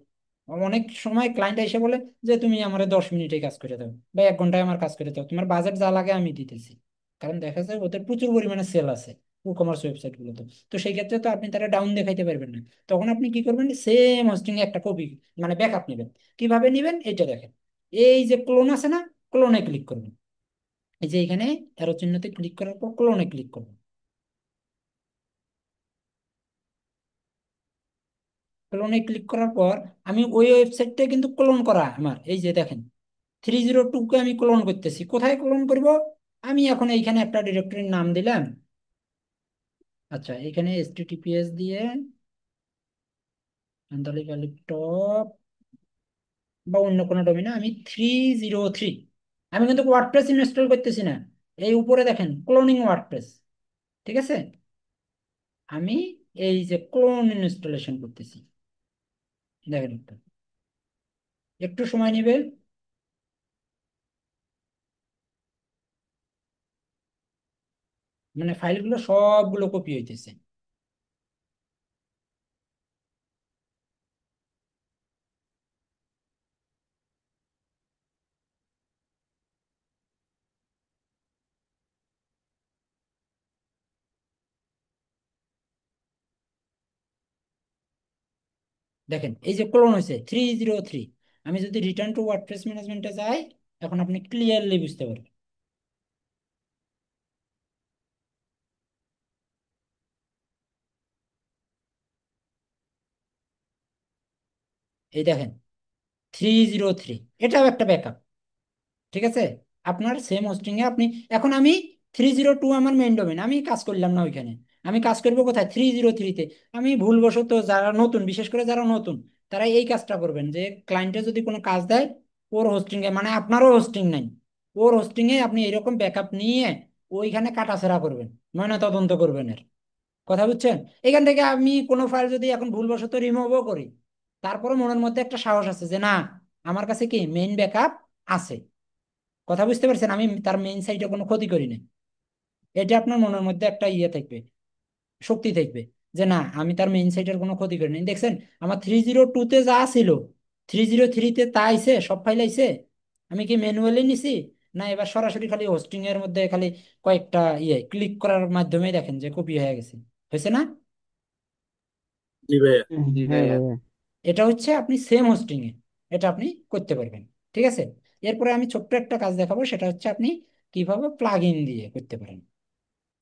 অনেক সময় ক্লায়েন্ট এসে বলে যে তুমি আমার 10 মিনিটে কাজ করে দাও বা 1 ঘন্টায় আমার কাজ করে দাও, তোমার বাজেট যা লাগে আমি দিতেছি। কারণ দেখা যায় ওদের প্রচুর পরিমাণে সেল আছে ই কমার্স ওয়েবসাইট গুলোতে। তো সেই ক্ষেত্রে তো আপনি তারা ডাউন দেখাইতে পারবেন না। তখন আপনি কি করবেন, সেম হোস্টিং এ একটা কপি মানে ব্যাকআপ নেবেন। কিভাবে নেবেন এটা দেখেন। এই যে ক্লোন আছে না, ক্লোনে ক্লিক করবেন। এই যে এখানে অ্যারো চিহ্নতে ক্লিক করার পর ক্লোনে ক্লিক করবেন। ক্লোনে ক্লিক করার পর আমি ওই ওয়েবসাইটটা কিন্তু ক্লোন করা আমার, এই যে দেখেন 302 কে আমি ক্লোন করতেছি। কোথায় ক্লোন করব, আমি এখন এইখানে একটা ডিরেক্টরির নাম দিলাম। আচ্ছা, এখানে HTTPS দিয়ে টপ বা অন্য কোনো ডোমেনে আমি 303, আমি কিন্তু ওয়ার্ডপ্রেস ইনস্টল করতেছি না। এই উপরে দেখেন ক্লোনিং ওয়ার্ডপ্রেস। ঠিক আছে, আমি এই যে ক্লোন ইনস্টলেশন করতেছি, দেখেন একটু, একটু সময় নেবে। মানে ফাইলগুলো সবগুলো কপি হইতেছে। দেখেন এই যে ক্লোন হয়েছে 303। আমি যদি রিটার্ন টু ওয়ার্ডপ্রেস ম্যানেজমেন্টে যাই, এখন আপনি ক্লিয়ারলি বুঝতে পারবেন। এই দেখেন 303, এটাও একটা ব্যাকআপ। ঠিক আছে, আপনার সেম হোস্টিং এ আপনি, এখন আমি 302 আমার মেইন ডোমেন, আমি কাজ করলাম না ওইখানে। আমি কাজ করবো কোথায়, 303-তে। আমি ভুলবশত, যারা নতুন, বিশেষ করে যারা নতুন, তারা এই কাজটা করবেন যে ক্লায়েন্টে যদি কোনো কাজ দেয় ওর হোস্টিং এ, মানে আপনারও হোস্টিং নাই, ওর হোস্টিং এ আপনি এরকম ব্যাকআপ নিয়ে ওইখানে কাটাছেড়া করবেন, ময়না তদন্ত করবেন এর। কথা বুঝছেন? এখান থেকে আমি কোনো ফাইল যদি এখন ভুলবশত রিমুভও করি, তারপরে মনের মধ্যে একটা সাহস আছে যে না, আমার কাছে কি মেইন ব্যাকআপ আছে। কথা বুঝতে পারছেন, আমি তার মেইন সাইটে কোনো ক্ষতি করি না। এটা আপনার মনের মধ্যে একটা ইয়ে থাকবে, শক্তি থাকবে, যে না, আমি তার মেইন সাইটের কোনো ক্ষতি করি নাই। দেখছেন আমার 302-তে যা ছিল 303-তে তা আইছে, সব ফাইল আইছে। আমি কি ম্যানুয়ালি নিছি, না এবার সরাসরি খালি হোস্টিং এর মধ্যে খালি কয়েকটা ইয়ে ক্লিক করার মাধ্যমে দেখেন যে কপি হয়ে গেছে। হয়েছে না? জি ভাইয়া। জি হ্যাঁ ভাইয়া। ভাইয়া। এটা হচ্ছে আপনি সেম হোস্টিং এ এটা আপনি করতে পারবেন। ঠিক আছে, এরপরে আমি ছোট্ট একটা কাজ দেখাবো, সেটা হচ্ছে আপনি কিভাবে প্লাগ ইন দিয়ে করতে পারেন।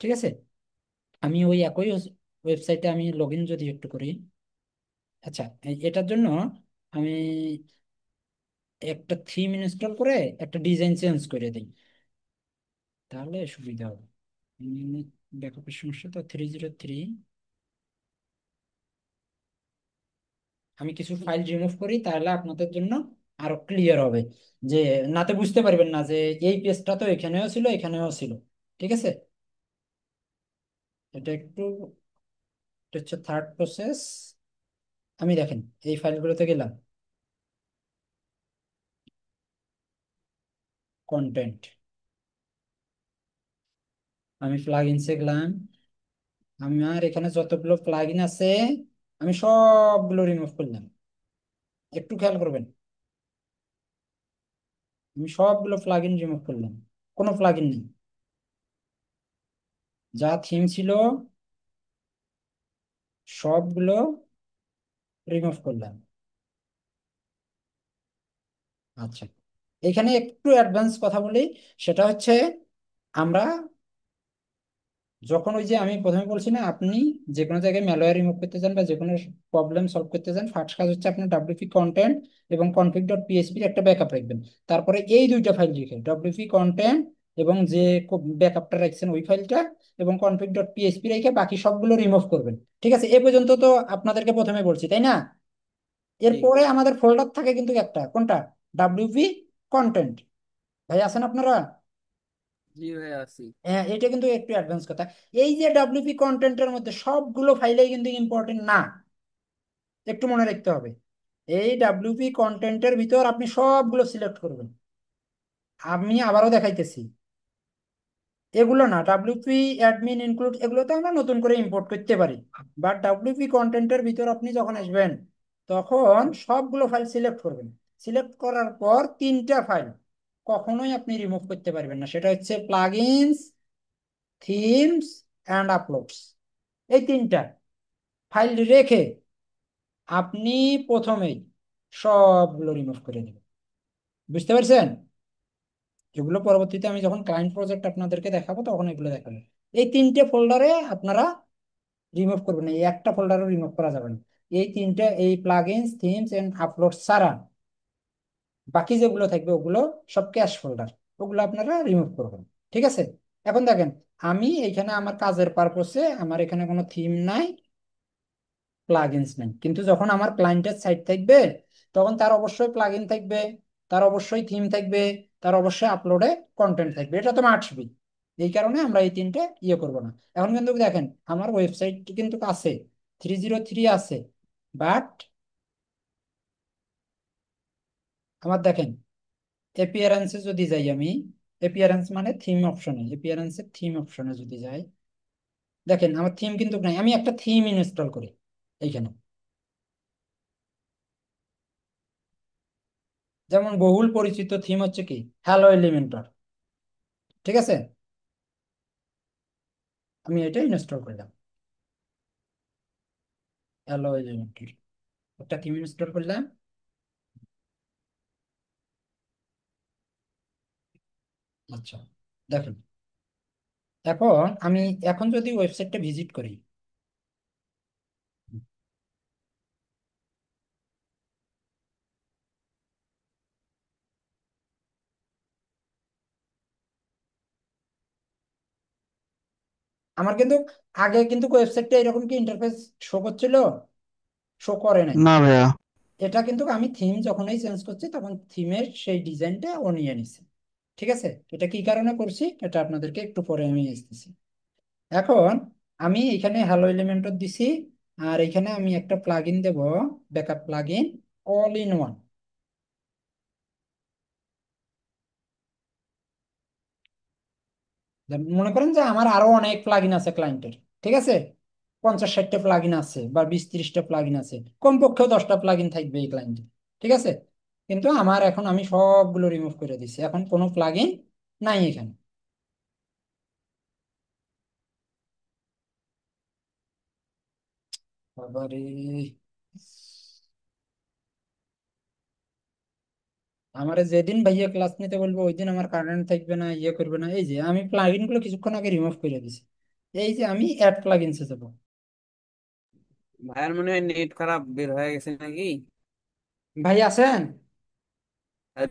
ঠিক আছে, আমি ওই একই ওয়েবসাইটে আমি লগ ইন যদি একটু করি। আচ্ছা, এটার জন্য আমি একটা থিম ইনস্টল করে একটা ডিজাইন চেঞ্জ করে দিই, তাহলে সুবিধা হবে। ব্যাকআপের সমস্যা তো 303, আমি কিছু ফাইল রিমুভ করি, তাহলে আপনাদের জন্য আরো ক্লিয়ার হবে। যে নাতে বুঝতে পারবেন না যে এই পেজটা তো এখানেও ছিল এখানেও ছিল। ঠিক আছে, এটা একটু, এটা হচ্ছে থার্ড প্রসেস। আমি দেখেন এই ফাইলগুলোতে গেলাম, কন্টেন্ট, আমি প্লাগ ইনসে গেলাম। আমার এখানে যতগুলো প্লাগ ইন আছে আমি সবগুলো রিমুভ করলাম। একটু খেয়াল করবেন, আমি সবগুলো প্লাগ ইন রিমুভ করলাম, কোনো প্লাগ ইন নেই। যা থিম ছিল সবগুলো রিমুভ করলাম। আচ্ছা, এখানে একটু অ্যাডভান্স কথা বলি, সেটা হচ্ছে আমরা যখন ওই যে আমি প্রথমে বলছি না, আপনি যে কোনো জায়গায় ম্যালওয়্যার রিমুভ করতে চান বা যে কোনো প্রবলেম সলভ করতে চান, ফার্স্ট কাজ হচ্ছে আপনার ডাব্লিউপি কন্টেন্ট এবং কনফিগ ডট পিএসপির একটা ব্যাকআপ রাখবেন। তারপরে এই দুইটা ফাইল লিখে ডাব্লিউপি কন্টেন্ট এবং যে ব্যাকআপটা রাখছেন ওই ফাইলটা এবং কনফিগ ডট পিএসপি রেখে বাকি সবগুলো রিমুভ করবেন। ঠিক আছে, এ পর্যন্ত তো আপনাদেরকে প্রথমে বলছি, তাই না? জি। এরপরে আমাদের ফোল্ডার থাকে কিন্তু একটা, কোনটা? WP content. ভাই আছেন আপনারা? জি ভাই আছি। হ্যাঁ, এটা কিন্তু একটু অ্যাডভান্স কথা। এই যে ডাব্লিউপি কন্টেন্টের মধ্যে সবগুলো ফাইলেই কিন্তু ইম্পর্টেন্ট না, একটু মনে রাখতে হবে। এই ডাব্লিউপি কন্টেন্টের ভিতর আপনি সবগুলো সিলেক্ট করবেন। আমি আবারও দেখাইতেছি, এগুলো না, ডাব্লিউপি অ্যাডমিন ইনক্লুড এগুলো তো আমরা নতুন করে ইম্পোর্ট করতে পারি। বাট ডাব্লিউপি কন্টেন্টের ভিতর আপনি যখন আসবেন তখন সবগুলো ফাইল সিলেক্ট করবেন। সিলেক্ট করার পর তিনটা ফাইল কখনোই আপনি রিমুভ করতে পারবেন না, সেটা হচ্ছে প্লাগইনস, থিমস অ্যান্ড আপলোডস। এই তিনটা ফাইল রেখে আপনি প্রথমেই সবগুলো রিমুভ করে দেবেন। বুঝতে পারছেন? এগুলো পরবর্তীতে আমি যখন ক্লায়েন্ট প্রজেক্ট আপনাদেরকে দেখাবো তখন এগুলো দেখাবো। এই তিনটে ফোল্ডারে আপনারা রিমুভ করবেন, এই একটা ফোল্ডারও রিমুভ করা যাবে না। এই তিনটে, এই প্লাগইনস, থিমস এন্ড আপলোড ছাড়া বাকি যেগুলো থাকবে ওগুলো সব ক্যাশ ফোল্ডার, ওগুলো আপনারা রিমুভ করবেন। ঠিক আছে? এখন দেখেন, আমি এখানে আমার কাজের পারপোসে আমার এখানে কোনো থিম নাই, প্লাগইনস নেই, কিন্তু যখন আমার ক্লায়েন্টের সাইট থাকবে তখন তার অবশ্যই প্লাগইন থাকবে, তার অবশ্যই থিম থাকবে, তার অবশ্যই আপলোডে কন্টেন্ট থাকবে, এটা তো মাস্টবি। এই কারণে আমরা এই তিনটে ইয়ে করব না। এখন কিন্তু দেখেন আমার ওয়েবসাইট কিন্তু আছে, 303 আছে, বাট আমার দেখেন এপিয়ারেন্সে যদি যাই আমি, এপিয়ারেন্স মানে থিম অপশনে, এপিয়ারেন্সের থিম অপশনে যদি যাই, দেখেন আমার থিম কিন্তু নাই। আমি একটা থিম ইনস্টল করি এইখানে, যেমন বহুল পরিচিত থিম হচ্ছে কি হ্যালো এলিমেন্টর। ঠিক আছে, আমি এটা ইনস্টল করলাম, হ্যালো এলিমেন্টর একটা থিম ইনস্টল করলাম। আচ্ছা, দেখেন এখন আমি এখন যদি ওয়েবসাইটটা ভিজিট করি, আমার কিন্তু আগে কিন্তু ওয়েবসাইটটা এরকম কি ইন্টারফেস শো করছিল? শো করে নাই। না ভাইয়া। এটা কিন্তু আমি থিম যখনই চেঞ্জ করছি তখন থিমের সেই ডিজাইনটা ও নিয়ে নিছে। ঠিক আছে, এটা কি কারণে করছি এটা আপনাদেরকে একটু পরে আমি আসতেছি। এখন আমি এখানে হ্যালো এলিমেন্টর দিছি, আর এখানে আমি একটা প্লাগইন দেব, backup plugin, all in one. মনে করেন যে আমার আরো অনেক প্লাগইন আছে ক্লায়েন্টের, ঠিক আছে, 50-60টা প্লাগইন আছে বা 20-30টা প্লাগইন আছে, কমপক্ষেও 10টা প্লাগইন থাকবে এই ক্লায়েন্টে। ঠিক আছে, কিন্তু আমার এখন আমি সবগুলো রিমুভ করে দিছি, এখন কোনো প্লাগইন নাই এখানে। বাবারে, আমার যেদিন ভাইয়া ক্লাস নিতে বলবো ওই দিন আমার কারেন্ট থাকবে না, ইয়ে করবে না। এই যে আমি প্লাগইন গুলো কিছুক্ষণ আগে রিমুভ করে দিছি, এই যে আমি অ্যাড প্লাগইনসে যাবো। ভাইয়ার মনে হয় নেট খারাপ বের হয়ে গেছে নাকি? ভাই আছেন?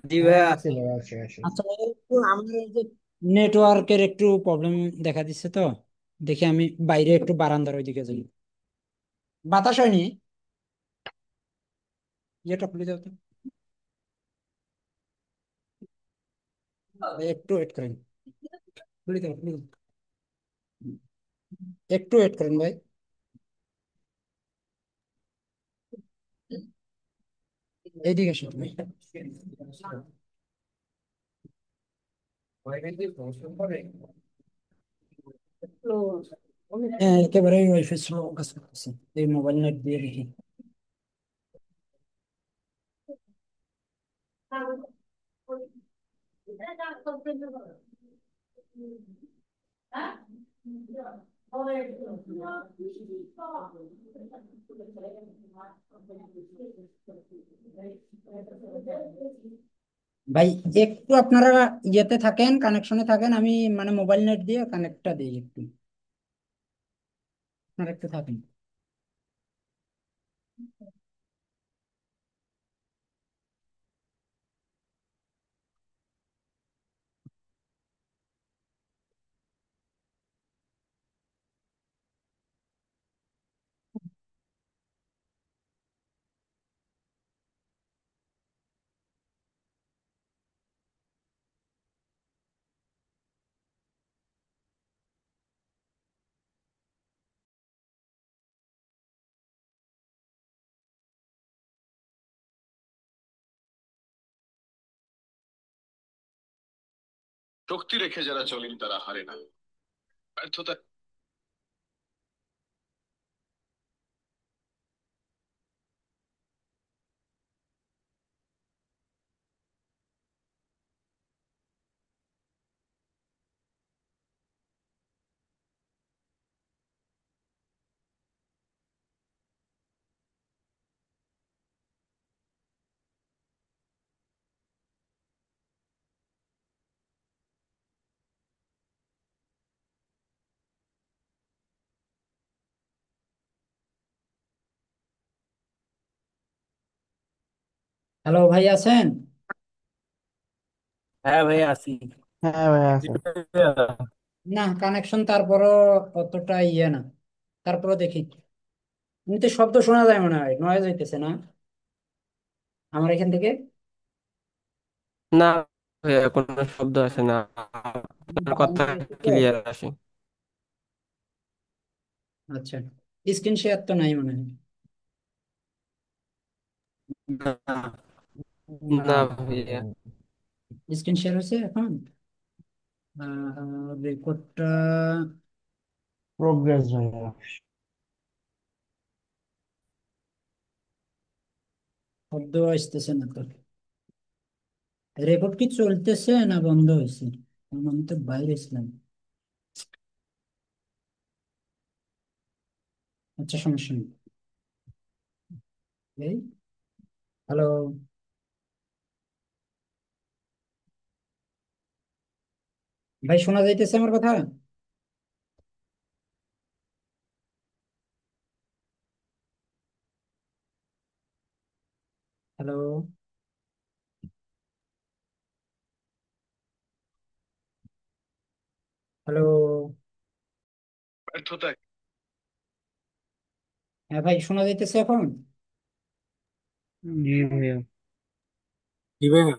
জি হ্যাঁ ভাইয়া আছে আছি। ভাইয়া, আছে আছে। আচ্ছা, একটু আমার এই যে নেটওয়ার্কের একটু প্রবলেম দেখা দিচ্ছে তো, দেখি আমি বাইরে একটু বারান্দার ওইদিকে যাই। বাতাস হয়নি? ইয়েটা খুলে যাও তো, ভাই একটু ওয়েট করেন, খুলে দাও খুলে দাও। একটু ওয়েট করেন ভাই। এইদিকে আসো তুমি। হ্যাঁ, একেবারে ওয়াইফাই স্লো কাজ করতেছে, এই মোবাইল নেট দিয়ে দেখি। ভাই একটু আপনারা ইয়েতে থাকেন, কানেকশনে থাকেন, আমি মানে মোবাইল নেট দিয়ে কানেক্টটা দিই একটু। আপনারা একটু থাকেন। শক্তি রেখে যারা চলেন তারা হারে না, ব্যর্থতা। হ্যালো ভাই, আছেন? হ্যাঁ ভাইয়া আছি। হ্যাঁ ভাই জি আছে। ভাইয়া। না, কানেকশন তারপরও অতটা ইয়ে না। তারপরও দেখি, কিন্তু শব্দ শোনা যায় মনে হয়, নয়েজ হইতেছে না আমার এখান থেকে? না ভাইয়া, কোনো শব্দ আসে না, আপনার কথা বারান্দায় আছি তো। ক্লিয়ার আসে। আচ্ছা, স্ক্রিন শেয়ার তো নাই মনে হয়। না না না ভাই, ভাইয়া। স্ক্রিন শেয়ার হয়েছে এখন? রেকর্ডটা প্রোগ্রেস ভাইয়া। শব্দ আসতেছে না তো। রেকর্ড কি চলতেছে না বন্ধ হয়েছে? কারণ আমি তো বাইরে ছিলাম। আচ্ছা, সমস্যা নেই। এই, হ্যালো ভাই, শোনা যাইতেছে আমার কথা? Hello, hello. ব্যর্থতা। হ্যাঁ ভাই, শোনা যাইতেছে এখন? জি ভাইয়া। কি ভাইয়া?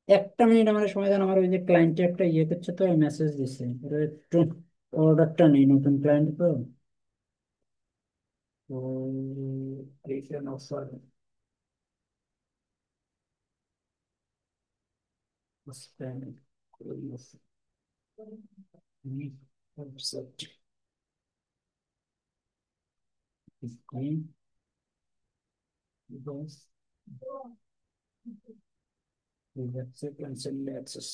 1 মিনিট আমার সময় দেন, আমার ওই যে ক্লায়েন্টে একটা ইয়ে করছে তো, মেসেজ দিচ্ছে, ওরা একটু অর্ডারটা নেই, নতুন ক্লায়েন্ট তো। তো এইখানে offer span website cancel access.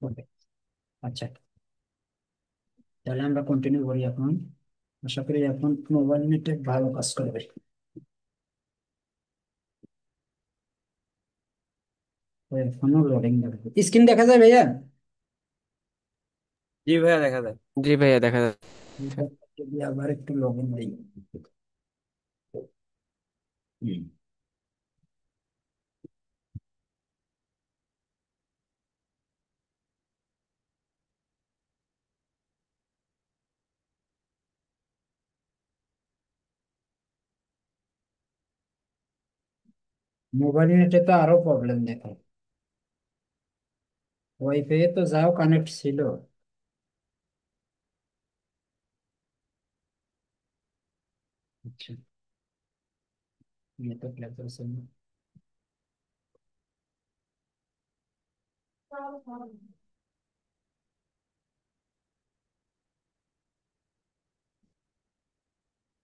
Okay, আচ্ছা, তাহলে আমরা কন্টিনিউ করি এখন। আশা করি এখন মোবাইল নেটে ভালো কাজ করবে। তো এখনো লোডিং দেখাবে, স্ক্রিন দেখা যায় ভাইয়া? জি ভাইয়া দেখা যায়। জি ভাইয়া দেখা যাচ্ছে। যদি আবার একটু লগ ইন দিই। হুম। মোবাইল নেটে তো আরো প্রবলেম দেখো, ওয়াইফাই তো যাও কানেক্ট ছিল। আচ্ছা, নেটওয়ার্ক লাগতেছে না।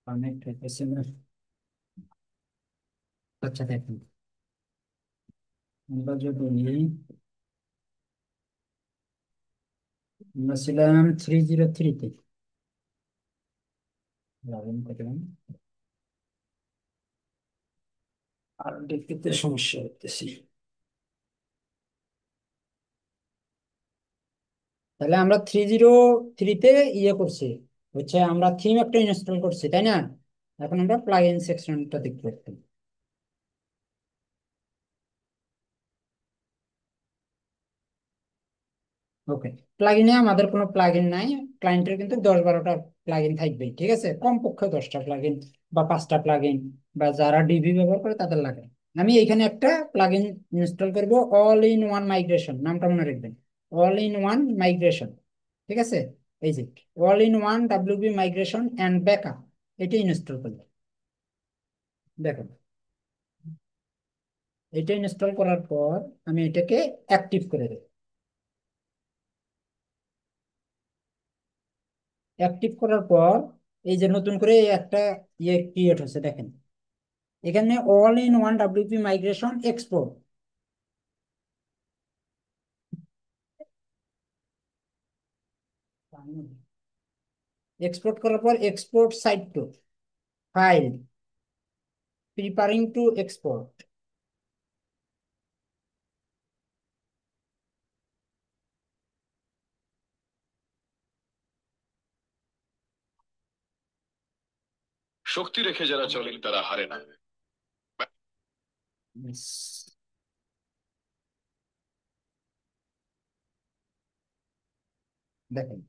কানেক্ট হইতেছে না। আচ্ছা দেখুন, আমরা যদি আমরা ছিলাম 303-তে, লগ ইন করলাম। আর দেখতে সমস্যা হইতেছি। তাহলে আমরা 303-তে ইয়ে করছি, হচ্ছে আমরা থিম একটা ইনস্টল করছি, তাই না? এখন আমরা প্লাগ ইন সেকশনটা দেখবো একটু। ওকে, প্লাগইনে আমাদের কোনো প্লাগইন নাই। ক্লায়েন্টের কিন্তু 10-12টা প্লাগইন থাকবেই, ঠিক আছে, কমপক্ষে 10টা প্লাগইন বা 5টা প্লাগইন, বা যারা ডিভি ব্যবহার করে তাদের লাগে। আমি এখানে একটা প্লাগইন ইনস্টল করব, অল ইন ওয়ান মাইগ্রেশন, নামটা মনে রাখবেন, অল ইন ওয়ান মাইগ্রেশন, ঠিক আছে। এই যে all in one WB migration and backup, এটা ইনস্টল করব। দেখুন, এটা ইনস্টল করার পর আমি এটাকে অ্যাক্টিভ করে দেব। অ্যাক্টিভ করার পর এই যে নতুন করে একটা ইয়ে ক্রিয়েট হচ্ছে, দেখেন এখানে all in one WP migration export. Export করার পর export site to file, preparing to export. শক্তি রেখে যারা চলেন তারা হারে না। দেখেন,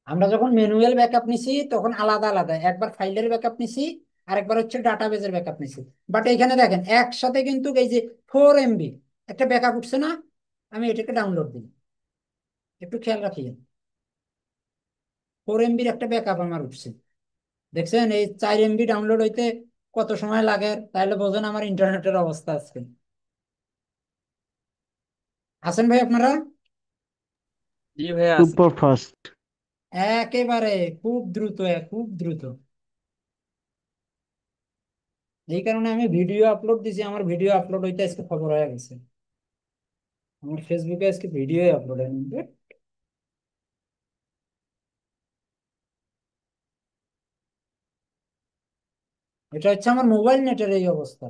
আমরা যখন ম্যানুয়াল ব্যাকআপ নিছি তখন আলাদা আলাদা, একবার ফাইলের ব্যাকআপ নিছি আর একবার হচ্ছে ডাটাবেজের ব্যাকআপ নিছি। বাট এখানে দেখেন একসাথে কিন্তু এই যে 4 MB একটা ব্যাকআপ উঠছে না, আমি এটাকে ডাউনলোড দিই, একটু খেয়াল রাখিয়েন। 4 MBর একটা ব্যাকআপ আমার উঠছে, দেখছেন? এই 4 MB ডাউনলোড হইতে কত সময় লাগে, তাহলে বোঝেন আমার ইন্টারনেটের অবস্থা আজকে। আছেন ভাই আপনারা? জি ভাইয়া আছি। Super fast. একেবারে খুব দ্রুত, খুব দ্রুত। এই কারণে আমি ভিডিও আপলোড দিছি, আমার ভিডিও আপলোড হইতে আজকে খবর হয়ে গেছে, আমার ফেসবুকে আজকে ভিডিও আপলোড হয়নি। এটা হচ্ছে আমার মোবাইল নেটের এই অবস্থা,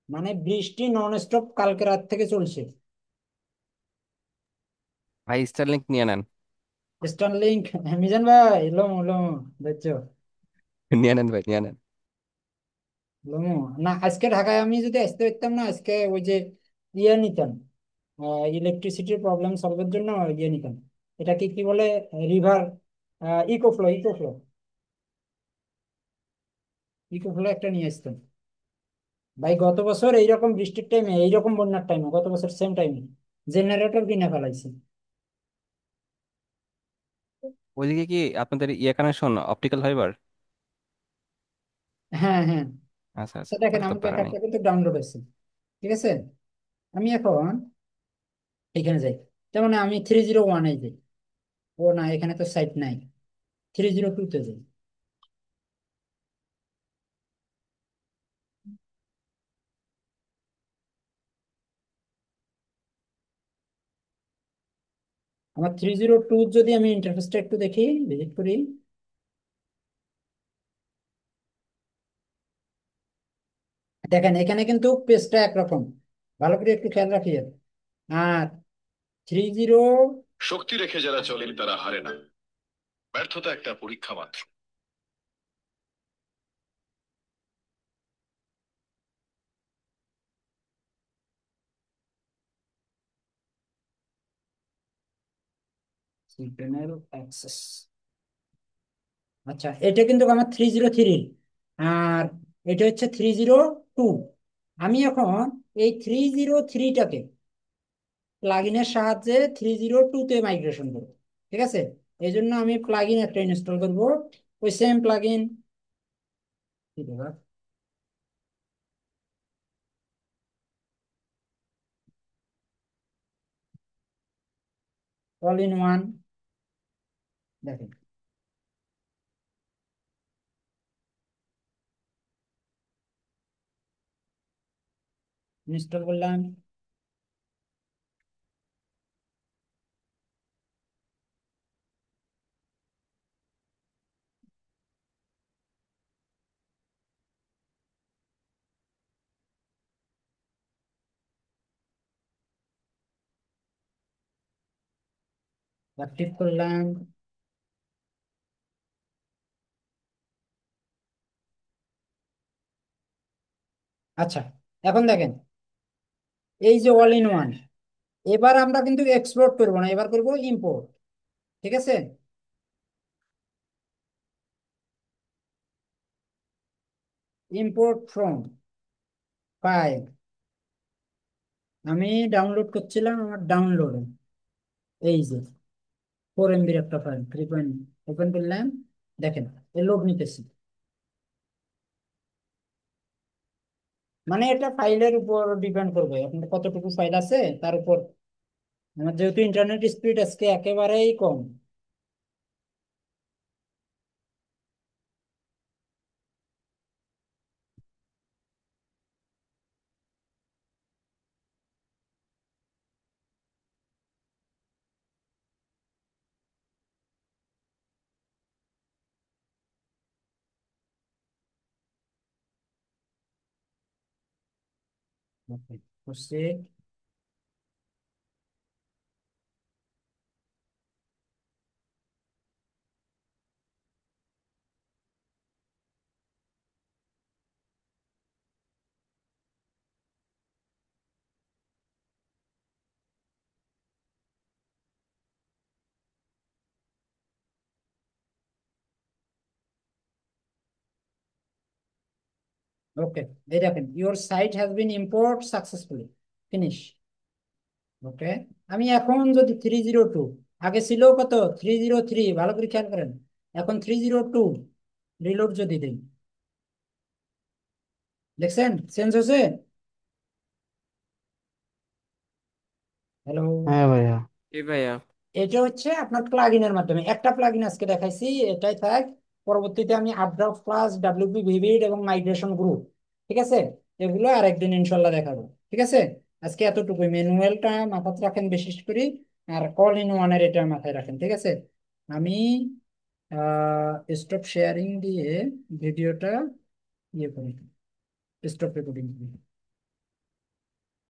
মানে বৃষ্টি নন স্টপ কালকে রাত থেকে চলছে। ভাই স্টারলিংক নিয়ে নেন। স্টারলিংক, মিজান ভাই লোমো লোমো, দেখছো? নিয়ে নেন ভাই, নিয়ে নেন। লোমো না, আজকে ঢাকায় আমি যদি আসতে পারতাম না, আজকে ওই যে ইয়ে নিতাম, ইলেকট্রিসিটির প্রবলেম সলভের জন্য ইয়ে নিতাম, এটাকে কি বলে, রিভার, ইকোফ্লো, ইকোফ্লো, ইকোফ্লো একটা নিয়ে আসতাম। ভাই গত বছর এইরকম বৃষ্টির টাইমে, এইরকম বন্যার টাইমে, গত বছর সেম টাইমে জেনারেটর কিনে ফেলাইছি। ওইদিকে কি আপনাদের ইয়ে কানেকশন অপটিক্যাল ফাইবার? হ্যাঁ হ্যাঁ। আচ্ছা তো আচ্ছা, দেখেন তাহলে তো আমার প্যারা নেই। ব্যাকআপটা কিন্তু ডাউনলোড হয়েছে, ঠিক আছে। আমি এখন এখানে যাই, যেমন আমি 301-এ যাই, ও না এখানে তো সাইট নাই, 302-তে যাই। আমার 302 যদি আমি ইন্টারফেসটা একটু দেখি, ভিজিট করি, দেখেন এখানে কিন্তু পেজটা একরকম, ভালো করে একটু খেয়াল রাখি। আর 30, শক্তি রেখে যারা চলেন তারা হারে না। ব্যর্থতা একটা পরীক্ষা মাত্র। প্যানেল অ্যাক্সেস, আচ্ছা এটা কিন্তু আমার 303, আর এটা হচ্ছে 302। আমি এখন এই 303টাকে প্লাগইনের সাহায্যে 302-তে মাইগ্রেশন করবো, ঠিক আছে। এই জন্য আমি প্লাগইন একটা ইনস্টল করবো, ওই same plugin, all in one, দেখেন ইনস্টল করলাম। অ্যাক্টিভ করলাম। আচ্ছা, এখন দেখেন এই যে অল ইন ওয়ান, এবার আমরা কিন্তু এক্সপোর্ট করবো না, এবার করবো ইম্পোর্ট। ঠিক আছে, ইম্পোর্ট ফ্রম ফাইল। আমি ডাউনলোড করছিলাম, আমার ডাউনলোড এই যে 4 MB একটা ফাইল 3 ওপেন করলাম। দেখেন এই লোড নিতেছি, মানে এটা ফাইলের উপর ডিপেন্ড করবে আপনার কতটুকু ফাইল আছে তার উপর। আমার যেহেতু ইন্টারনেট স্পিড আজকে একেবারেই কম। Okay, proceed. ওকে, এই দেখেন your site has been import successfully, finish. Okay, আমি এখন যদি 302, আগে ছিল কত 303, ভালো করে খেয়াল করেন, এখন 302 রিলোড যদি দিই, দেখছেন চেঞ্জ হয়েছে। হ্যালো, হ্যাঁ ভাইয়া। জি ভাইয়া। এটা হচ্ছে আপনার প্লাগইনের মাধ্যমে, একটা প্লাগইন আজকে দেখাইছি, এটাই থাক। পরবর্তীতে আমি আপড্রাফট প্লাস, ডাব্লিউপি ভিভিড এবং মাইগ্রেশন গ্রুপ, ঠিক আছে, এগুলো আরেকদিন ইনশাল্লাহ দেখাবো। ঠিক আছে, আজকে এতটুকুই। ম্যানুয়ালটা মাথায় রাখেন বিশেষ করে, আর অল ইন ওয়ানের এটা মাথায় রাখেন। ঠিক আছে, আমি স্টপ শেয়ারিং দিয়ে ভিডিওটা ইয়ে করি, স্টপ রেকর্ডিং করি।